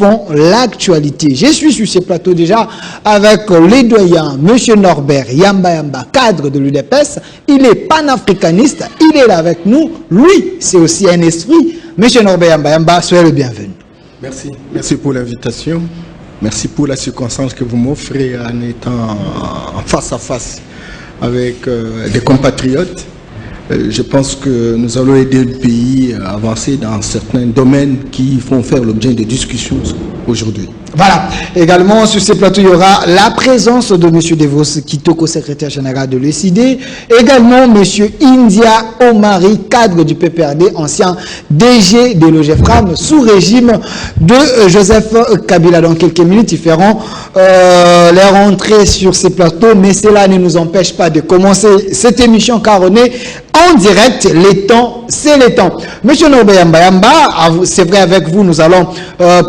font l'actualité. Je suis sur ce plateau déjà avec les doyens, M. Norbert Yamba, cadre de l'UDPS. Il est panafricaniste, il est là avec nous. Lui, c'est aussi un esprit. M. Norbert Yamba, soyez le bienvenu. Merci. Merci pour l'invitation. Merci pour la circonstance que vous m'offrez en étant en face à face avec des compatriotes. Je pense que nous allons aider le pays à avancer dans certains domaines qui vont faire l'objet de discussions aujourd'hui. Voilà. Également, sur ce plateau, il y aura la présence de M. Devos Kitoko, secrétaire général de l'ECD. Également, M. India Omari, cadre du PPRD, ancien DG de l'OGEFRAM, sous régime de Joseph Kabila. Dans quelques minutes, ils feront leur entrée sur ce plateau. Mais cela ne nous empêche pas de commencer cette émission car on est en direct. Les temps, c'est les temps. Monsieur Norbert Yamba, c'est vrai, avec vous, nous allons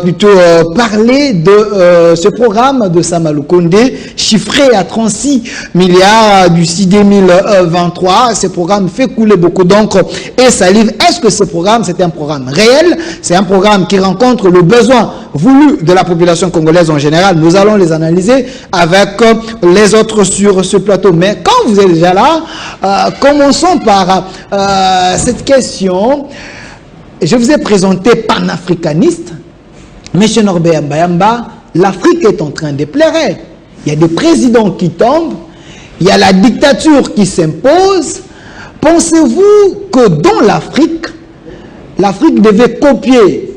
plutôt parler de ce programme de Samalou Kondé, chiffré à 36 milliards d'ici 2023. Ce programme fait couler beaucoup d'encre et salive. Est-ce que ce programme, c'est un programme réel? C'est un programme qui rencontre le besoin voulu de la population congolaise en général? Nous allons les analyser avec les autres sur ce plateau. Mais quand vous êtes déjà là, commençons par cette question. Je vous ai présenté panafricaniste. Monsieur Norbert Yamba, l'Afrique est en train de pleurer. Il y a des présidents qui tombent, il y a la dictature qui s'impose. Pensez-vous que dans l'Afrique devait copier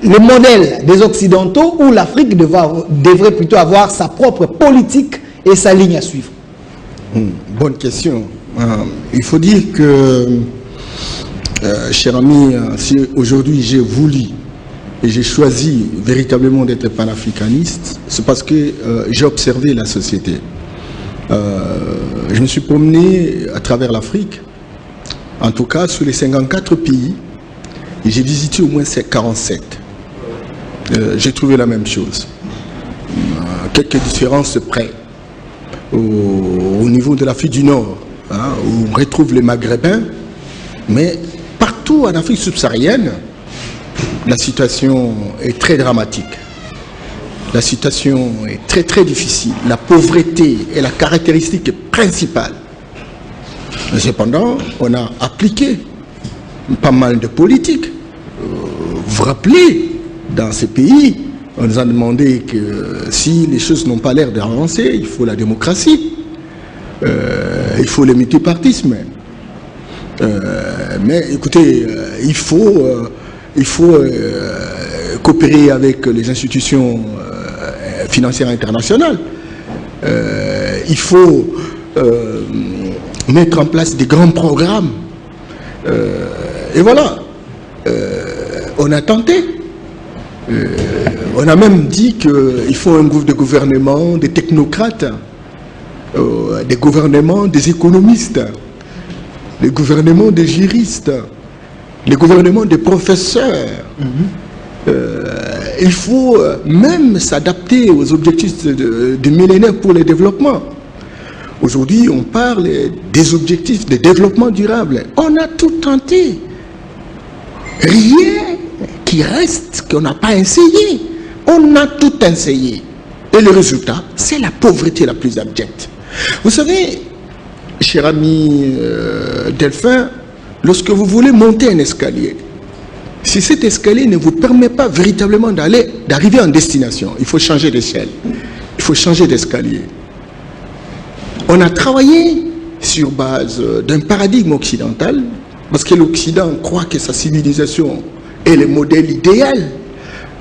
le modèle des Occidentaux ou l'Afrique devrait plutôt avoir sa propre politique et sa ligne à suivre? Bonne question. Il faut dire que, cher ami, si aujourd'hui j'ai voulu et j'ai choisi véritablement d'être panafricaniste, c'est parce que j'ai observé la société. Je me suis promené à travers l'Afrique, en tout cas sur les 54 pays, et j'ai visité au moins 47. J'ai trouvé la même chose. Quelques différences près. Au niveau de l'Afrique du Nord, où on retrouve les Maghrébins, mais partout en Afrique subsaharienne, la situation est très dramatique. La situation est très très difficile. La pauvreté est la caractéristique principale. Cependant, on a appliqué pas mal de politiques. Vous vous rappelez, dans ces pays, on nous a demandé que si les choses n'ont pas l'air d'avancer, il faut la démocratie, il faut le multipartisme. Mais écoutez, il faut coopérer avec les institutions financières internationales. Il faut mettre en place des grands programmes. Et voilà, on a tenté. On a même dit qu'il faut un groupe de gouvernement, des technocrates, des gouvernements, des économistes, les gouvernements des juristes, les gouvernements des professeurs. Il faut même s'adapter aux objectifs du millénaire pour le développement. Aujourd'hui, on parle des objectifs de développement durable. On a tout tenté. Rien qui reste qu'on n'a pas essayé. On a tout essayé. Et le résultat, c'est la pauvreté la plus abjecte. Vous savez, cher ami Delphin, lorsque vous voulez monter un escalier, si cet escalier ne vous permet pas véritablement d'arriver en destination, il faut changer d'échelle, il faut changer d'escalier. On a travaillé sur base d'un paradigme occidental, parce que l'Occident croit que sa civilisation est le modèle idéal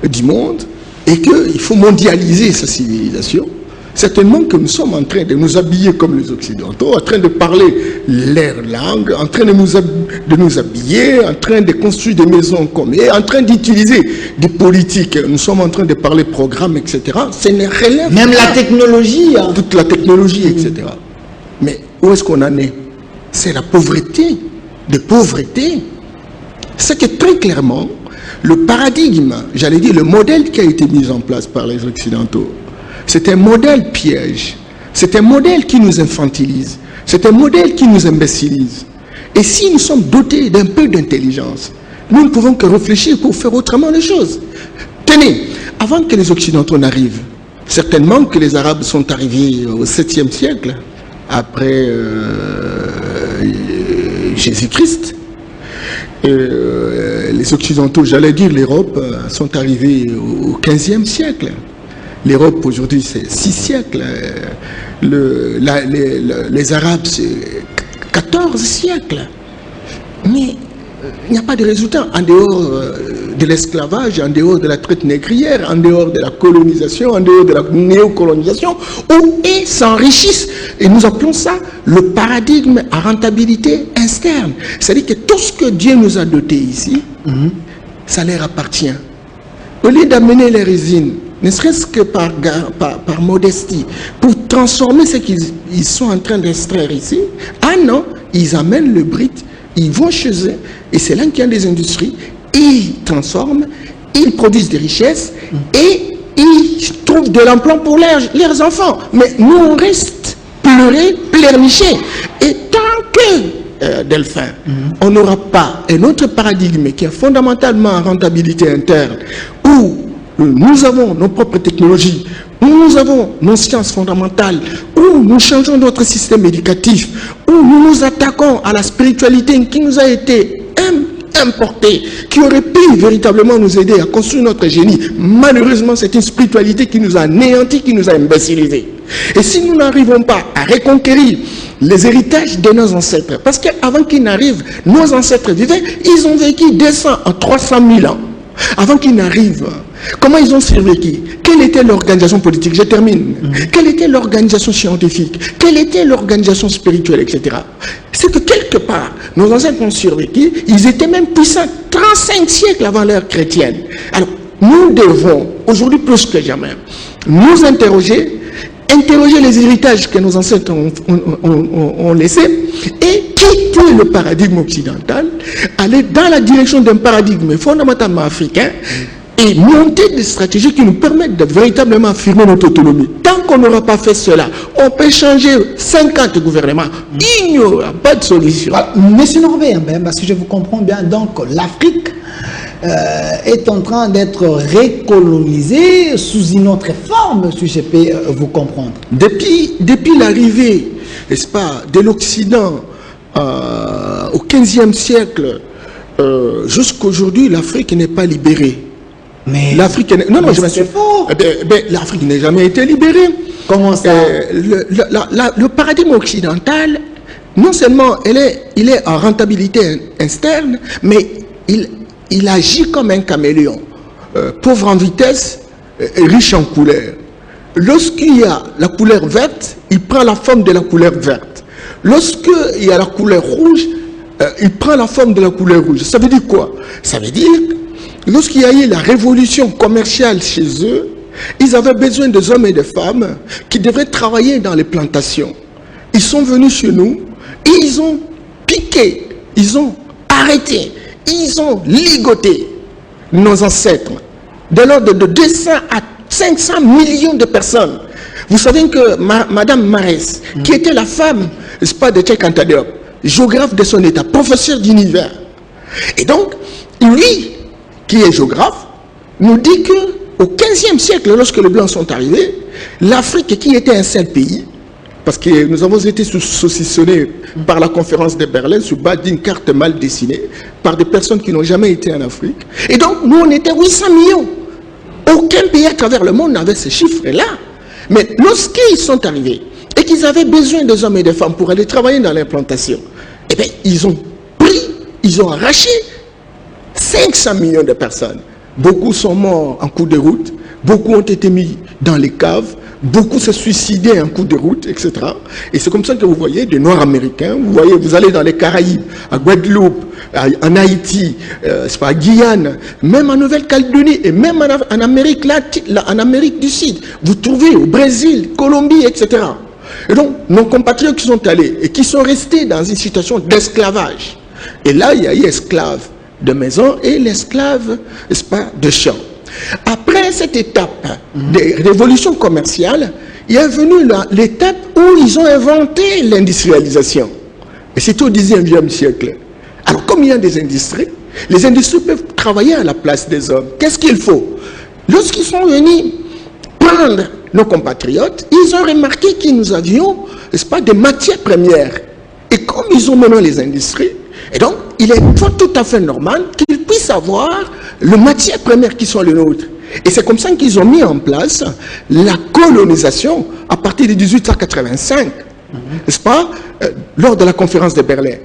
du monde, et qu'il faut mondialiser sa civilisation. Certainement que nous sommes en train de nous habiller comme les Occidentaux, en train de parler leur langue, en train de nous habiller, en train de construire des maisons comme eux, en train d'utiliser des politiques. Nous sommes en train de parler programmes, etc. Ce n'est rien. Même la technologie. Toute la technologie, etc. Mais où est-ce qu'on en est? C'est la pauvreté. De pauvreté. C'est que très clairement, le paradigme, j'allais dire le modèle qui a été mis en place par les Occidentaux, c'est un modèle piège, c'est un modèle qui nous infantilise, c'est un modèle qui nous imbécilise. Et si nous sommes dotés d'un peu d'intelligence, nous ne pouvons que réfléchir pour faire autrement les choses. Tenez, avant que les Occidentaux n'arrivent, certainement que les Arabes sont arrivés au 7e siècle, après Jésus-Christ. Les Occidentaux, j'allais dire l'Europe, sont arrivés au 15e siècle. L'Europe aujourd'hui c'est 6 siècles. Les Arabes c'est 14 siècles. Mais il n'y a pas de résultat en dehors de l'esclavage, en dehors de la traite négrière, en dehors de la colonisation, en dehors de la néocolonisation, où ils s'enrichissent. Et nous appelons ça le paradigme à rentabilité externe. C'est-à-dire que tout ce que Dieu nous a doté ici, ça leur appartient. Au lieu d'amener les résines, ne serait-ce que par modestie, pour transformer ce qu'ils sont en train d'extraire ici, ah non, ils amènent le brut, ils vont chez eux, et c'est là qu'il y a des industries, ils transforment, ils produisent des richesses, et ils trouvent de l'emploi pour leurs enfants. Mais nous, on reste pleurer, pleurnicher. Et tant que, Delphin, on n'aura pas un autre paradigme qui est fondamentalement en rentabilité interne, où nous avons nos propres technologies, où nous avons nos sciences fondamentales, où nous changeons notre système éducatif, où nous nous attaquons à la spiritualité qui nous a été importée, qui aurait pu véritablement nous aider à construire notre génie. Malheureusement, c'est une spiritualité qui nous a anéantis, qui nous a imbécilisés. Et si nous n'arrivons pas à reconquérir les héritages de nos ancêtres, parce qu'avant qu'ils n'arrivent, nos ancêtres vivaient, ils ont vécu 200 à 300 000 ans. Avant qu'ils n'arrivent, comment ils ont survécu? Quelle était l'organisation politique? Je termine. Quelle était l'organisation scientifique? Quelle était l'organisation spirituelle, etc. C'est que quelque part, nos ancêtres ont survécu, ils étaient même puissants 35 siècles avant l'ère chrétienne. Alors, nous devons, aujourd'hui plus que jamais, nous interroger les héritages que nos ancêtres ont laissés et quitter le paradigme occidental, aller dans la direction d'un paradigme fondamentalement africain et monter des stratégies qui nous permettent de véritablement affirmer notre autonomie. Tant qu'on n'aura pas fait cela, on peut changer 50 gouvernements. Il n'y aura pas de solution. Monsieur Norbert, parce que je vous comprends bien, donc l'Afrique est en train d'être récolonisée sous une autre forme, si je peux vous comprendre. Depuis l'arrivée, n'est-ce pas, de l'Occident au 15e siècle, jusqu'aujourd'hui, l'Afrique n'est pas libérée. Mais l'Afrique l'Afrique n'a jamais été libérée. Comment ça? Le paradigme occidental, non seulement il est en rentabilité externe, mais il agit comme un caméléon, pauvre en vitesse et riche en couleurs. Lorsqu'il y a la couleur verte, il prend la forme de la couleur verte. Lorsqu'il y a la couleur rouge, il prend la forme de la couleur rouge. Ça veut dire quoi? Ça veut dire que lorsqu'il y a eu la révolution commerciale chez eux, ils avaient besoin des hommes et des femmes qui devraient travailler dans les plantations. Ils sont venus chez nous et ils ont piqué, ils ont arrêté, ils ont ligoté nos ancêtres de l'ordre de 200 à 500 millions de personnes. Vous savez que Madame Marès, qui était la femme, n'est-ce pas, de Cheikh Anta Diop, géographe de son état, professeur d'univers. Et donc, lui, qui est géographe, nous dit que au 15e siècle, lorsque les Blancs sont arrivés, l'Afrique, qui était un seul pays, parce que nous avons été saucissonnés par la conférence de Berlin sur base d'une carte mal dessinée par des personnes qui n'ont jamais été en Afrique. Et donc, nous, on était 800 millions. Aucun pays à travers le monde n'avait ces chiffres-là. Mais lorsqu'ils sont arrivés et qu'ils avaient besoin des hommes et des femmes pour aller travailler dans l'implantation, eh bien, ils ont arraché 500 millions de personnes. Beaucoup sont morts en cours de route, beaucoup ont été mis dans les caves, beaucoup se suicidaient en cours de route, etc. Et c'est comme ça que vous voyez des Noirs américains, vous allez dans les Caraïbes, à Guadeloupe, en Haïti, à Guyane, même en Nouvelle-Calédonie et même en Amérique latine, en Amérique du Sud. Vous trouvez au Brésil, Colombie, etc. Et donc, nos compatriotes qui sont allés et qui sont restés dans une situation d'esclavage. Et là, il y a eu esclaves de maison et l'esclave, n'est-ce pas, de champ. Après cette étape de révolution commerciale, il est venu l'étape où ils ont inventé l'industrialisation. Et c'est au 19e siècle. Alors, comme il y a des industries, Les industries peuvent travailler à la place des hommes. Qu'est-ce qu'il faut? Lorsqu'ils sont venus prendre nos compatriotes, ils ont remarqué que nous avions, n'est-ce pas, des matières premières. Et comme ils ont maintenant les industries, et donc il est tout à fait normal qu'ils puissent avoir les matières premières qui sont les nôtres. Et c'est comme ça qu'ils ont mis en place la colonisation à partir de 1885, n'est-ce pas, lors de la conférence de Berlin.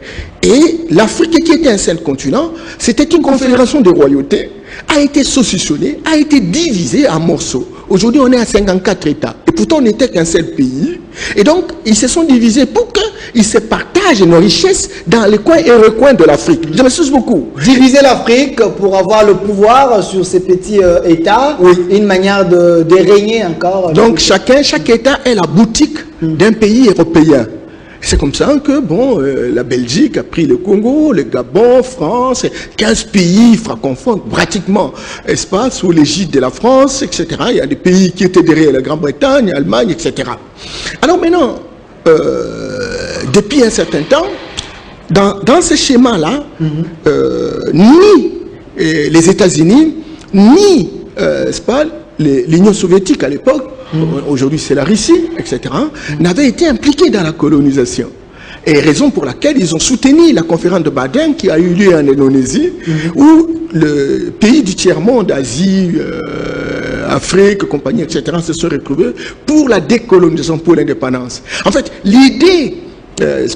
Et l'Afrique, qui était un seul continent, c'était une confédération de royautés, a été saucissonnée, a été divisée en morceaux. Aujourd'hui, on est à 54 États. Et pourtant, on n'était qu'un seul pays. Et donc, ils se sont divisés pour qu'ils se partagent nos richesses dans les coins et recoins de l'Afrique. Je m'excuse beaucoup. Diviser l'Afrique pour avoir le pouvoir sur ces petits États, oui. Une manière de régner encore. Donc, chaque État est la boutique d'un pays européen. C'est comme ça que, bon, la Belgique a pris le Congo, le Gabon, France, 15 pays francophones, pratiquement, n'est-ce pas, sous l'égide de la France, etc. Il y a des pays qui étaient derrière la Grande-Bretagne, l'Allemagne, etc. Alors maintenant, depuis un certain temps, dans ce schéma-là, ni les États-Unis, ni, n'est-ce pas, l'Union soviétique à l'époque, aujourd'hui c'est la Russie, etc., n'avaient été impliqués dans la colonisation. Et raison pour laquelle ils ont soutenu la conférence de Baden qui a eu lieu en Indonésie, où le pays du tiers-monde, Asie, Afrique, compagnie, etc., se sont retrouvés pour la décolonisation, pour l'indépendance. En fait, l'idée de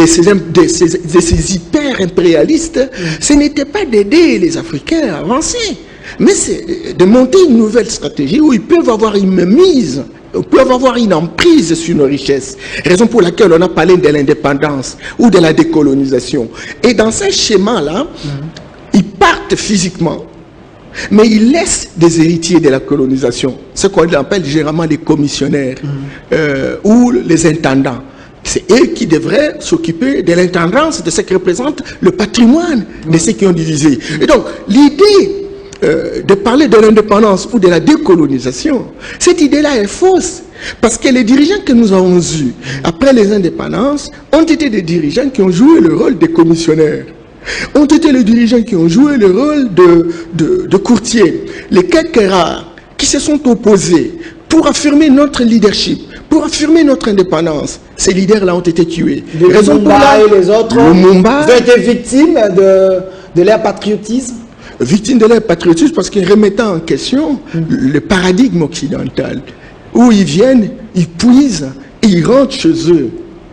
ces hyper-impérialistes, ce n'était pas d'aider les Africains à avancer, mais c'est de monter une nouvelle stratégie où ils peuvent avoir une mise, peuvent avoir une emprise sur nos richesses. Raison pour laquelle on a parlé de l'indépendance ou de la décolonisation. Et dans ce schéma-là, ils partent physiquement, mais ils laissent des héritiers de la colonisation, ce qu'on appelle généralement les commissionnaires ou les intendants. C'est eux qui devraient s'occuper de l'intendance de ce qui représente le patrimoine de ceux qui ont divisé. Et donc, l'idée de parler de l'indépendance ou de la décolonisation, cette idée-là est fausse. Parce que les dirigeants que nous avons eus après les indépendances ont été des dirigeants qui ont joué le rôle des commissionnaires, ont été les dirigeants qui ont joué le rôle de courtiers. Les quelques rares qui se sont opposés pour affirmer notre leadership, pour affirmer notre indépendance, ces leaders-là ont été tués. Les Lumumba et les autres ont été victimes de leur patriotisme. Victimes de leur patriotisme parce qu'ils remettaient en question le paradigme occidental, où ils viennent, ils puisent et ils rentrent chez eux.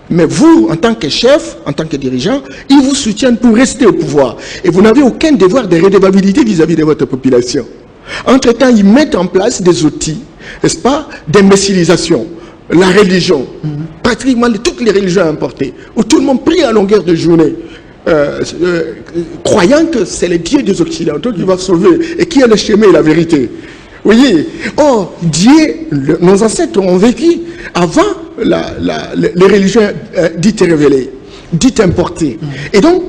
Mais vous, en tant que chef, en tant que dirigeant, ils vous soutiennent pour rester au pouvoir. Et vous n'avez aucun devoir de redevabilité vis-à-vis de votre population. Entre-temps, ils mettent en place des outils, n'est-ce pas, d'imbécilisation. La religion, pratiquement toutes les religions importées, où tout le monde prie à longueur de journée, croyant que c'est le Dieu des Occidentaux qui va sauver et qui a le chemin et la vérité. Vous voyez, or, Dieu, nos ancêtres ont vécu avant les religions dites révélées, dites importées. Et donc,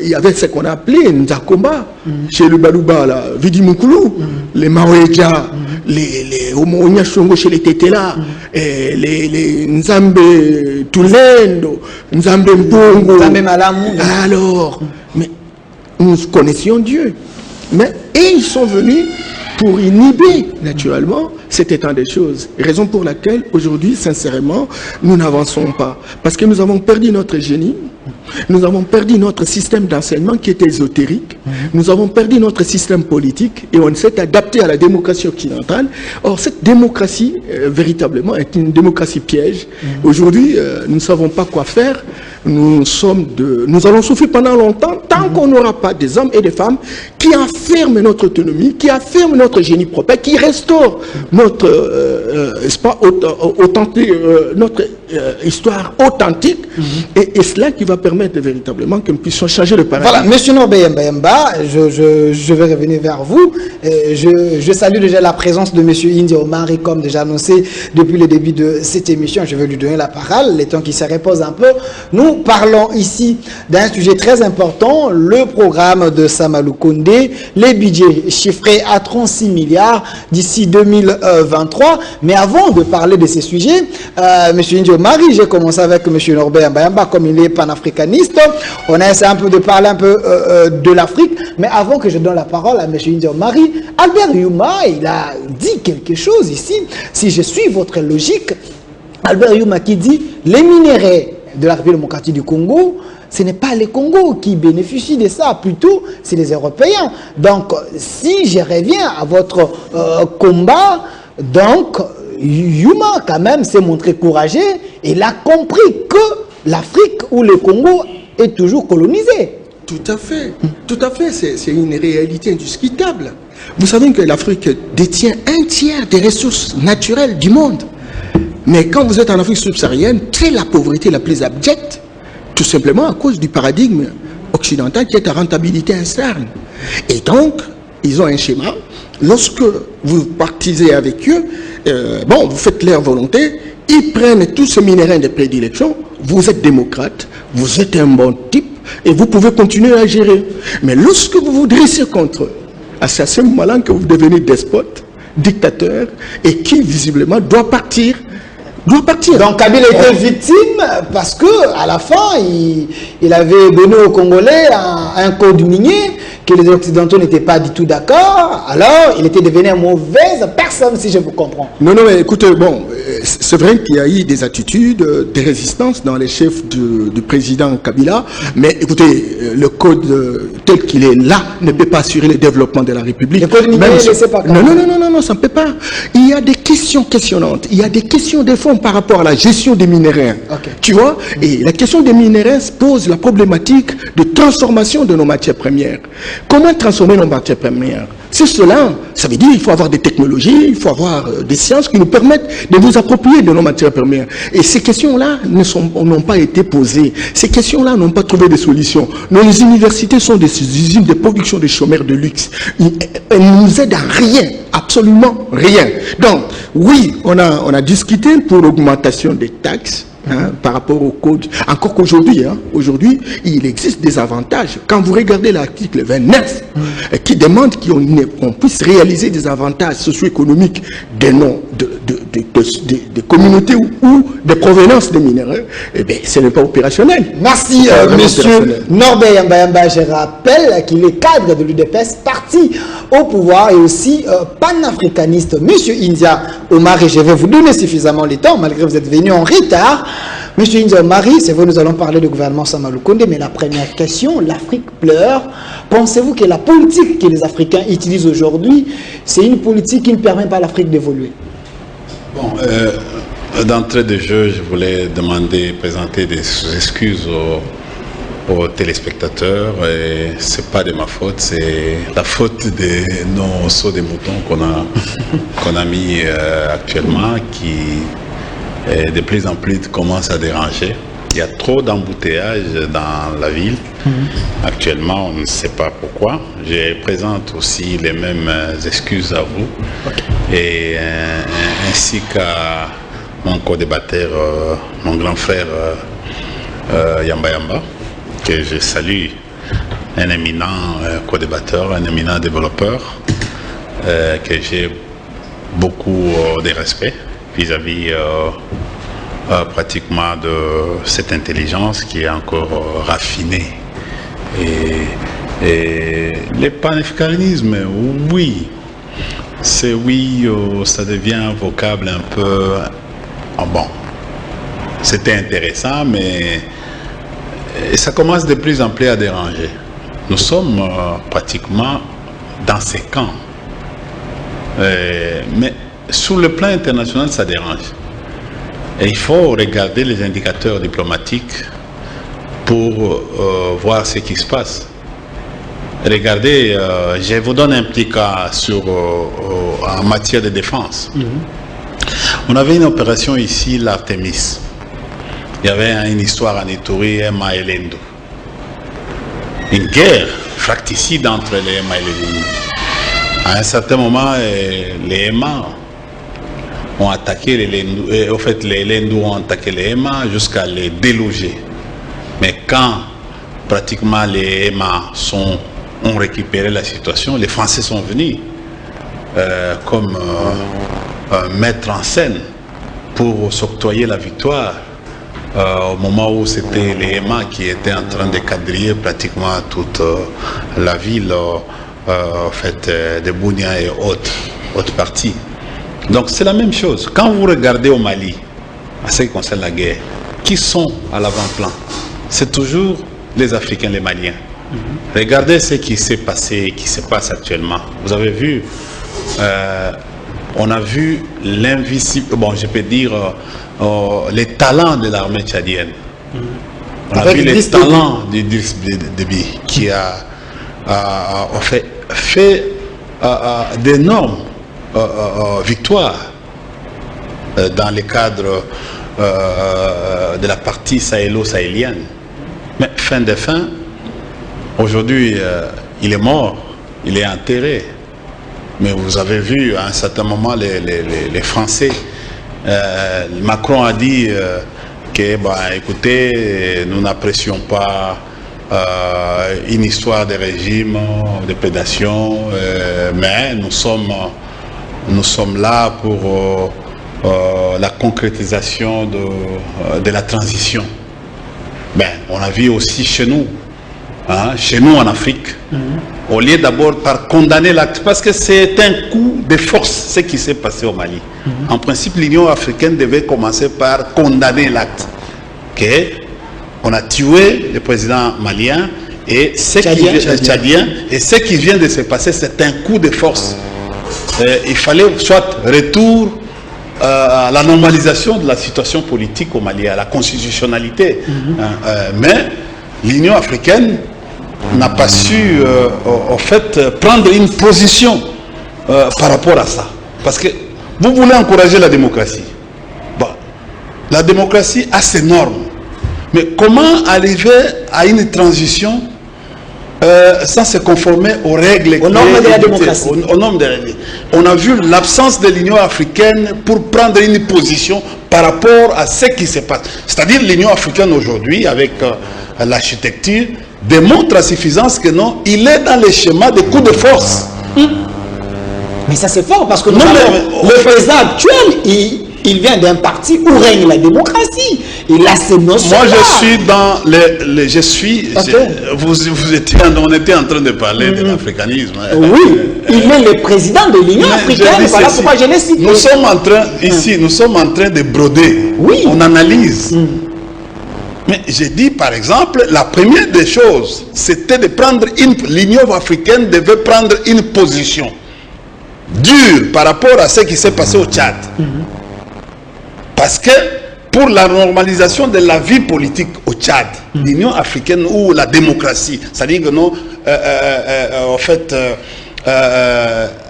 il y avait ce qu'on appelait Nzakomba, chez le Baluba, Vidi Mukulu, les Maweja, les Omoonyashongo chez les Tetela, les Nzambe Tulendo, Nzambe Mbongo. Nzambe Malamu. Alors, mais nous connaissions Dieu. Et ils sont venus pour inhiber, naturellement, cet état des choses. Raison pour laquelle, aujourd'hui, sincèrement, nous n'avançons pas. Parce que nous avons perdu notre génie, nous avons perdu notre système d'enseignement qui était ésotérique, nous avons perdu notre système politique et on s'est adapté à la démocratie occidentale. Or, cette démocratie, véritablement, est une démocratie piège. Aujourd'hui, nous ne savons pas quoi faire. Nous allons souffrir pendant longtemps tant qu'on n'aura pas des hommes et des femmes qui affirment notre autonomie, qui affirment notre génie propre, qui restaurent notre, notre histoire authentique. Et cela qui va permettre véritablement que nous puissions changer le paradigme. Voilà, Monsieur Norbert Mbayamba, je vais revenir vers vous. Je salue déjà la présence de Monsieur India Omar et comme déjà annoncé depuis le début de cette émission, je vais lui donner la parole, le temps qu'il se repose un peu. Nous parlons ici d'un sujet très important, le programme de Samalou Kondé, les budgets chiffrés à 36 milliards d'ici 2023. Mais avant de parler de ces sujets, Monsieur India Omar, j'ai commencé avec Monsieur Norbert Mbayamba, comme il est panafricaniste panafricaniste. On a essayé un peu de parler un peu de l'Afrique. Mais avant que je donne la parole à M. India Omari, Albert Youma, il a dit quelque chose ici. Si je suis votre logique, Albert Youma qui dit les minéraux de la République démocratique du Congo, ce n'est pas les Congos qui bénéficient de ça, plutôt c'est les Européens. Donc, si je reviens à votre combat, donc Youma quand même s'est montré courageux et il a compris que l'Afrique ou le Congo est toujours colonisé. Tout à fait, c'est une réalité indiscutable. Vous savez que l'Afrique détient un tiers des ressources naturelles du monde. Mais quand vous êtes en Afrique subsaharienne, c'est la pauvreté la plus abjecte, tout simplement à cause du paradigme occidental qui est à rentabilité instable. Et donc, ils ont un schéma. Lorsque vous partisez avec eux, vous faites leur volonté, ils prennent tous ces minéraux de prédilection, vous êtes démocrate, vous êtes un bon type, et vous pouvez continuer à gérer. Mais lorsque vous vous dressez contre eux, c'est à ce moment-là que vous devenez despote, dictateur, et qui visiblement doit partir. Donc Kabila était victime parce que à la fin, il avait donné aux Congolais un code minier que les Occidentaux n'étaient pas du tout d'accord. Alors, il était devenu une mauvaise personne, si je vous comprends. Non, mais écoutez, c'est vrai qu'il y a eu des attitudes, des résistances dans les chefs du président Kabila, mais écoutez, le code tel qu'il est là ne peut pas assurer le développement de la République. Le code minier, c'est pas non, ça ne peut pas. Il y a des questions questionnantes, il y a des questions de fond par rapport à la gestion des minéraux. Okay. Tu vois, et la question des minéraux pose la problématique de transformation de nos matières premières. Comment transformer nos matières premières? C'est cela, ça veut dire qu'il faut avoir des technologies, il faut avoir des sciences qui nous permettent de nous approprier de nos matières premières. Et ces questions-là n'ont pas été posées. Ces questions-là n'ont pas trouvé de solutions. Nos universités sont des usines de production de chômeurs de luxe. Elles ne nous aident à rien, absolument rien. Donc, oui, on a discuté pour l'augmentation des taxes. Par rapport au code, encore qu'aujourd'hui, aujourd'hui, il existe des avantages. Quand vous regardez l'article 29, qui demande qu'on puisse réaliser des avantages socio-économiques des noms de communautés ou de provenance des minéraux, eh bien, ce n'est pas opérationnel. Merci, monsieur Norbert Yamba. Je rappelle qu'il est cadre de l'UDPS, parti au pouvoir et aussi panafricaniste. Monsieur India Omari, je vais vous donner suffisamment de temps, malgré que vous êtes venu en retard. Monsieur India Omari, c'est vrai, nous allons parler du gouvernement Sama Lukonde, mais la première question, l'Afrique pleure. Pensez-vous que la politique que les Africains utilisent aujourd'hui, c'est une politique qui ne permet pas à l'Afrique d'évoluer? Bon, d'entrée de jeu, je voulais présenter des excuses aux téléspectateurs. Ce n'est pas de ma faute, c'est la faute de nos sauts de moutons qu'on a mis actuellement, qui de plus en plus commence à déranger. Il y a trop d'embouteillages dans la ville. Actuellement, on ne sait pas pourquoi. Je présente aussi les mêmes excuses à vous, et ainsi qu'à mon co-débatteur, mon grand frère Yamba, que je salue, un éminent co-débatteur, un éminent développeur, que j'ai beaucoup de respect vis-à-vis pratiquement de cette intelligence qui est encore raffinée. Et le panafricanisme, oui, c'est oui, ça devient un vocable un peu... bon, c'était intéressant, mais ça commence de plus en plus à déranger. Nous sommes pratiquement dans ces camps. Mais sur le plan international, ça dérange. Et il faut regarder les indicateurs diplomatiques pour voir ce qui se passe. Regardez, je vous donne un petit cas en matière de défense. On avait une opération ici, l'Artemis. Il y avait une histoire en Ituri, Ema et Lendu. Une guerre fracticide entre les Ema et les Lendu. À un certain moment, les Ema ont attaqué les Lendu. En fait, les Lendu ont attaqué les Ema jusqu'à les déloger. Mais quand pratiquement les Ema ont récupéré la situation, les Français sont venus comme mettre en scène pour s'octroyer la victoire au moment où c'était les EMA qui étaient en train de quadriller pratiquement toute la ville, en fait, de Bunia et autres parties. Donc c'est la même chose. Quand vous regardez au Mali, à ce qui concerne la guerre, qui sont à l'avant-plan? C'est toujours les Africains, les Maliens. Regardez ce qui s'est passé, qui se passe actuellement. Vous avez vu, on a vu l'invisible, bon, je peux dire, les talents de l'armée tchadienne. On a vu les talents d'Idriss Déby qui a fait d'énormes victoires dans le cadre de la partie sahélo-sahélienne. Mais fin de fin, aujourd'hui, il est mort, il est enterré. Mais vous avez vu à un certain moment les Français. Macron a dit que, bah, écoutez, nous n'apprécions pas une histoire de régime, de prédation, mais nous sommes là pour la concrétisation de la transition. Ben, on a vu aussi chez nous en Afrique, au lieu d'abord par condamner l'acte, parce que c'est un coup de force ce qui s'est passé au Mali. En principe, l'Union africaine devait commencer par condamner l'acte. On a tué le président malien et ce qui vient de se passer, c'est un coup de force. Il fallait soit retour à la normalisation de la situation politique au Mali, à la constitutionnalité. Mais l'Union africaine n'a pas su en fait prendre une position par rapport à ça. Parce que vous voulez encourager la démocratie. Bon, la démocratie a ses normes. Mais comment arriver à une transition sans se conformer aux règles, aux normes de la démocratie. Aux normes de la démocratie. On a vu l'absence de l'Union africaine pour prendre une position par rapport à ce qui se passe. C'est-à-dire l'Union africaine aujourd'hui, avec l'architecture, démontre à suffisance que non, il est dans les schémas de coups de force. Mais ça c'est fort parce que le président actuel, il vient d'un parti où règne la démocratie. Il a ces notions. Moi, je suis dans on était en train de parler de l'africanisme. Oui, il est le président de l'Union africaine. Voilà pourquoi je l'ai cité. Nous sommes en train, nous sommes en train de broder. Oui. On analyse. Mais j'ai dit, par exemple, la première des choses, c'était de prendre l'Union africaine devait prendre une position dure par rapport à ce qui s'est passé au Tchad. Parce que pour la normalisation de la vie politique au Tchad, l'Union africaine ou la démocratie, c'est-à-dire que nous, en fait,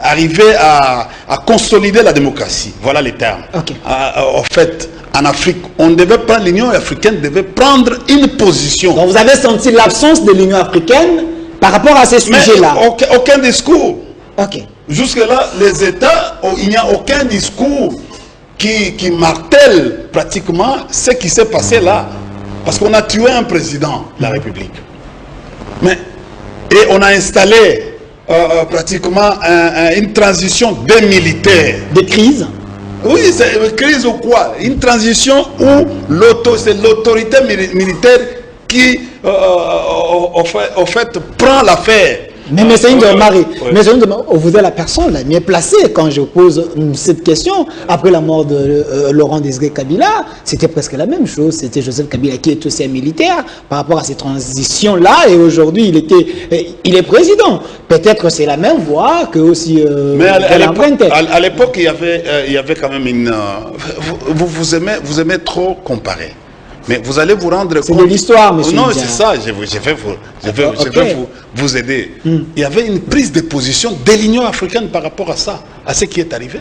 arriver à consolider la démocratie, voilà les termes. Okay. En fait, en Afrique, on devait prendre, l'Union africaine devait prendre une position. Donc vous avez senti l'absence de l'Union africaine par rapport à ces sujets-là? Aucun discours. Ok. Jusque-là, les États, il n'y a aucun discours qui martèle pratiquement ce qui s'est passé là. Parce qu'on a tué un président de la République. Et on a installé pratiquement une transition des militaires. De crise? Oui, c'est une crise ou quoi? Une transition où c'est l'autorité militaire qui, en fait, prend l'affaire. Mais M. Ndiomari, vous êtes la personne la mieux placée quand je pose cette question. Après la mort de Laurent Désiré Kabila, c'était presque la même chose. C'était Joseph Kabila qui est aussi un militaire par rapport à ces transitions-là. Et aujourd'hui, il est président. Peut-être que c'est la même voie que aussi... mais à l'époque, il y avait quand même une... Vous aimez trop comparer. Mais vous allez vous rendre compte... C'est de l'histoire, monsieur. Non, c'est ça, je vais vous aider. Il y avait une prise de position de l'Union africaine par rapport à ça, à ce qui est arrivé.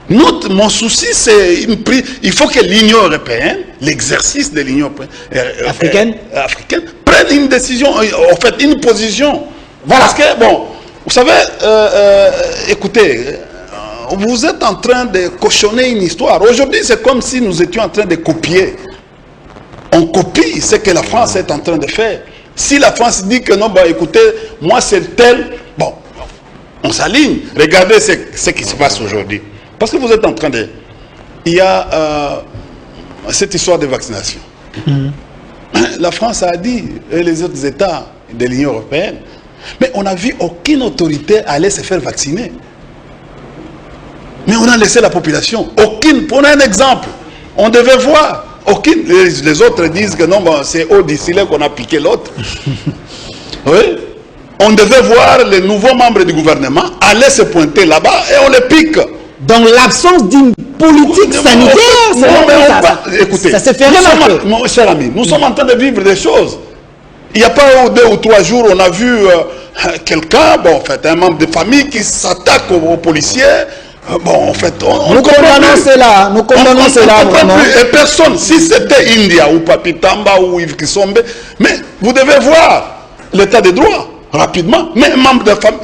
Mon souci, c'est une prise... Il faut que l'Union européenne, l'exercice de l'Union africaine, prenne une décision, en fait, une position. Voilà. Parce que, bon, vous savez, écoutez... Vous êtes en train de cochonner une histoire. Aujourd'hui, c'est comme si nous étions en train de copier. On copie ce que la France est en train de faire. Si la France dit que non, bah écoutez, moi c'est tel, bon, on s'aligne. Regardez ce qui se passe aujourd'hui. Parce que vous êtes en train de... Il y a cette histoire de vaccination. La France a dit, et les autres États de l'Union européenne, mais on n'a vu aucune autorité aller se faire vacciner. Mais on a laissé la population. Aucune. Pour un exemple, on devait voir. Aucune. Les autres disent que non, bon, c'est au d'ici là qu'on a piqué l'autre. Oui. On devait voir les nouveaux membres du gouvernement aller se pointer là-bas et on les pique. Dans l'absence d'une politique sanitaire, écoutez, ça se ferait mon cher ami, nous sommes en train de vivre des choses. Il n'y a pas 2 ou 3 jours, on a vu quelqu'un, bon, en fait, un membre de famille qui s'attaque aux policiers. Bon, en fait, nous condamnons cela, nous condamnons cela vraiment. Et personne, si c'était India ou Papitamba ou Yves Kisombe, mais vous devez voir l'état des droits rapidement. Mais un membre de la famille,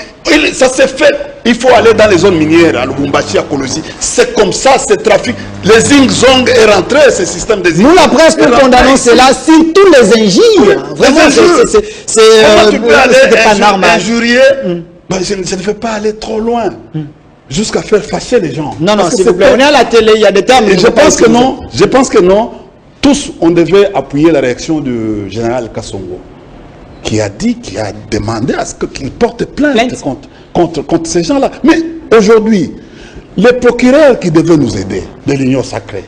ça s'est fait. Il faut aller dans les zones minières, à Lubumbashi, à Kolosi. C'est comme ça, ce trafic. Les Zing-Zong est rentré, ce système des Nous, la presse, nous condamnons cela sur tous les injures. Vraiment, comment tu peux aller pas normal. injurier je ne veux pas aller trop loin. Jusqu'à faire fâcher les gens. Non, non, s'il vous plaît, on est à la télé, il y a des termes. Je pense que non. Tous, on devait appuyer la réaction du général Kassongo, qui a dit, qui a demandé à ce qu'il porte plainte contre ces gens-là. Mais aujourd'hui, les procureurs qui devaient nous aider de l'Union sacrée,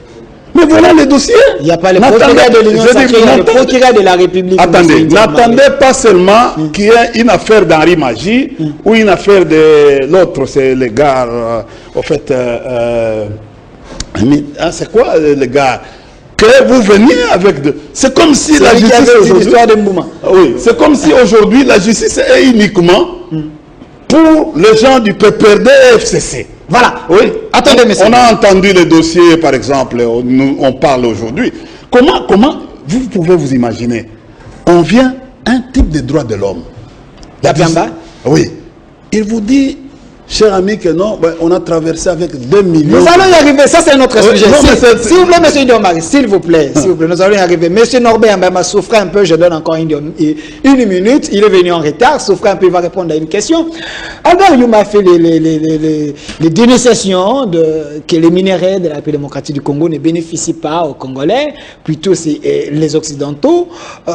mais voilà les dossiers. Il n'y a pas les procureurs de l'Union sacrée, il y a les procureurs de la République. Attendez, n'attendez pas seulement qu'il y ait une affaire d'Henri Magie ou une affaire de l'autre, c'est les gars, au fait, c'est quoi les gars que vous veniez avec de... C'est comme si la justice aujourd'hui... Oui, c'est comme si aujourd'hui la justice est uniquement pour les gens du PPRD et FCC. Voilà. Oui. Attendez, monsieur. On a entendu les dossiers, par exemple, on parle aujourd'hui. Comment vous pouvez vous imaginer? On vient un type de droit de l'homme. La Biamba? Oui. Il vous dit, cher ami, que non, on a traversé avec 2 millions. Nous allons y arriver, ça c'est notre sujet. S'il vous plaît, monsieur Ndiomari, s'il vous plaît, nous allons y arriver. Monsieur Norbert m'a souffert un peu, je donne encore une minute. Il est venu en retard, souffre un peu, il va répondre à une question. Albert Youm a fait les dénonciations que les minéraux de la République démocratique du Congo ne bénéficient pas aux Congolais, plutôt c'est les Occidentaux.